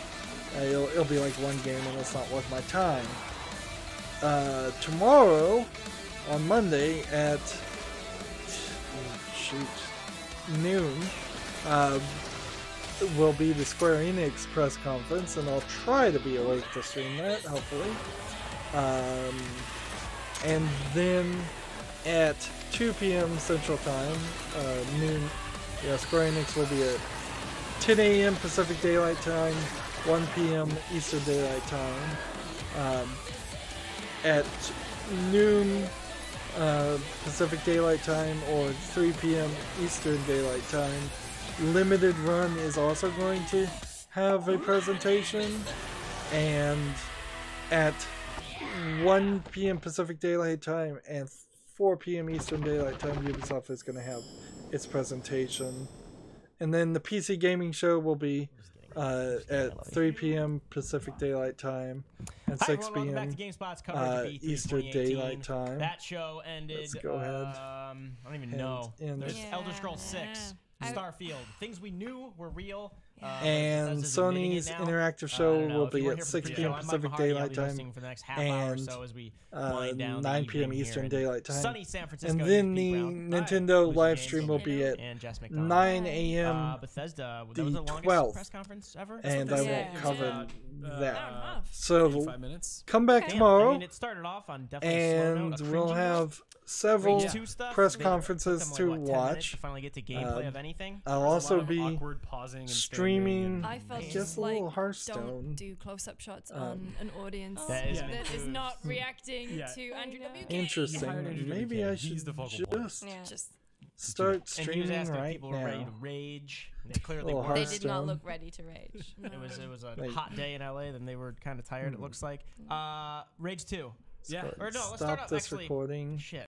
Speaker 1: it'll be like one game, and it's not worth my time. Tomorrow, on Monday at noon, will be the Square Enix press conference, and I'll try to be awake to stream that, hopefully. And then at 2 p.m. Central Time, noon, Square Enix will be at 10 a.m. Pacific Daylight Time, 1 p.m. Eastern Daylight Time. At noon Pacific Daylight Time or 3 p.m. Eastern Daylight Time, Limited Run is also going to have a presentation, and at 1 p.m. Pacific Daylight Time and 4 p.m. Eastern Daylight Time, Ubisoft is going to have its presentation. And then the PC Gaming Show will be at 3 p.m. Pacific Daylight Time and 6 p.m. Eastern Daylight Time.
Speaker 16: That show ended.
Speaker 1: Let's go ahead.
Speaker 16: I don't even know. There's Elder Scrolls 6, Starfield. Things we knew were real.
Speaker 1: And Sony's interactive show will be at 6 p.m. Pacific Daylight Time and 9 p.m. Eastern Daylight Time.
Speaker 16: Sunny San Francisco.
Speaker 1: And then the Nintendo live stream will be at 9 a.m.
Speaker 16: Bethesda.
Speaker 1: the
Speaker 16: That was the longest
Speaker 1: 12th.
Speaker 16: press conference ever.
Speaker 1: And I won't cover that.
Speaker 16: So
Speaker 1: So come back tomorrow,
Speaker 16: I mean, it started off on definitely a slow note,
Speaker 1: and
Speaker 16: a
Speaker 1: we'll
Speaker 16: cringy
Speaker 1: have several
Speaker 16: Rage 2 stuff,
Speaker 1: press
Speaker 16: they
Speaker 1: conferences
Speaker 16: took
Speaker 1: to
Speaker 16: them, like, what, 10 minutes
Speaker 1: watch.
Speaker 16: to finally get to gameplay of anything?
Speaker 1: I'll
Speaker 16: There was a
Speaker 1: also
Speaker 16: lot of
Speaker 1: be
Speaker 16: awkward pausing and
Speaker 1: streaming
Speaker 17: I felt
Speaker 1: just
Speaker 17: just
Speaker 1: a little
Speaker 17: like
Speaker 1: Hearthstone.
Speaker 17: don't do close-up shots on an audience
Speaker 16: That is
Speaker 17: that is not reacting
Speaker 16: Yeah.
Speaker 17: to Andrew WK.
Speaker 1: Interesting. Maybe I should just start
Speaker 16: And he was
Speaker 1: streaming
Speaker 16: asking if
Speaker 1: right
Speaker 16: people were ready to
Speaker 1: now.
Speaker 16: rage. They clearly
Speaker 1: Little
Speaker 16: were.
Speaker 17: They did not look ready to rage.
Speaker 16: It was a
Speaker 1: Wait.
Speaker 16: hot day in LA. Then they were kind of tired. It looks like. Rage 2. Yeah. Or no, let's
Speaker 1: Stop
Speaker 16: start off
Speaker 1: this
Speaker 16: actually.
Speaker 1: recording.
Speaker 16: Shit.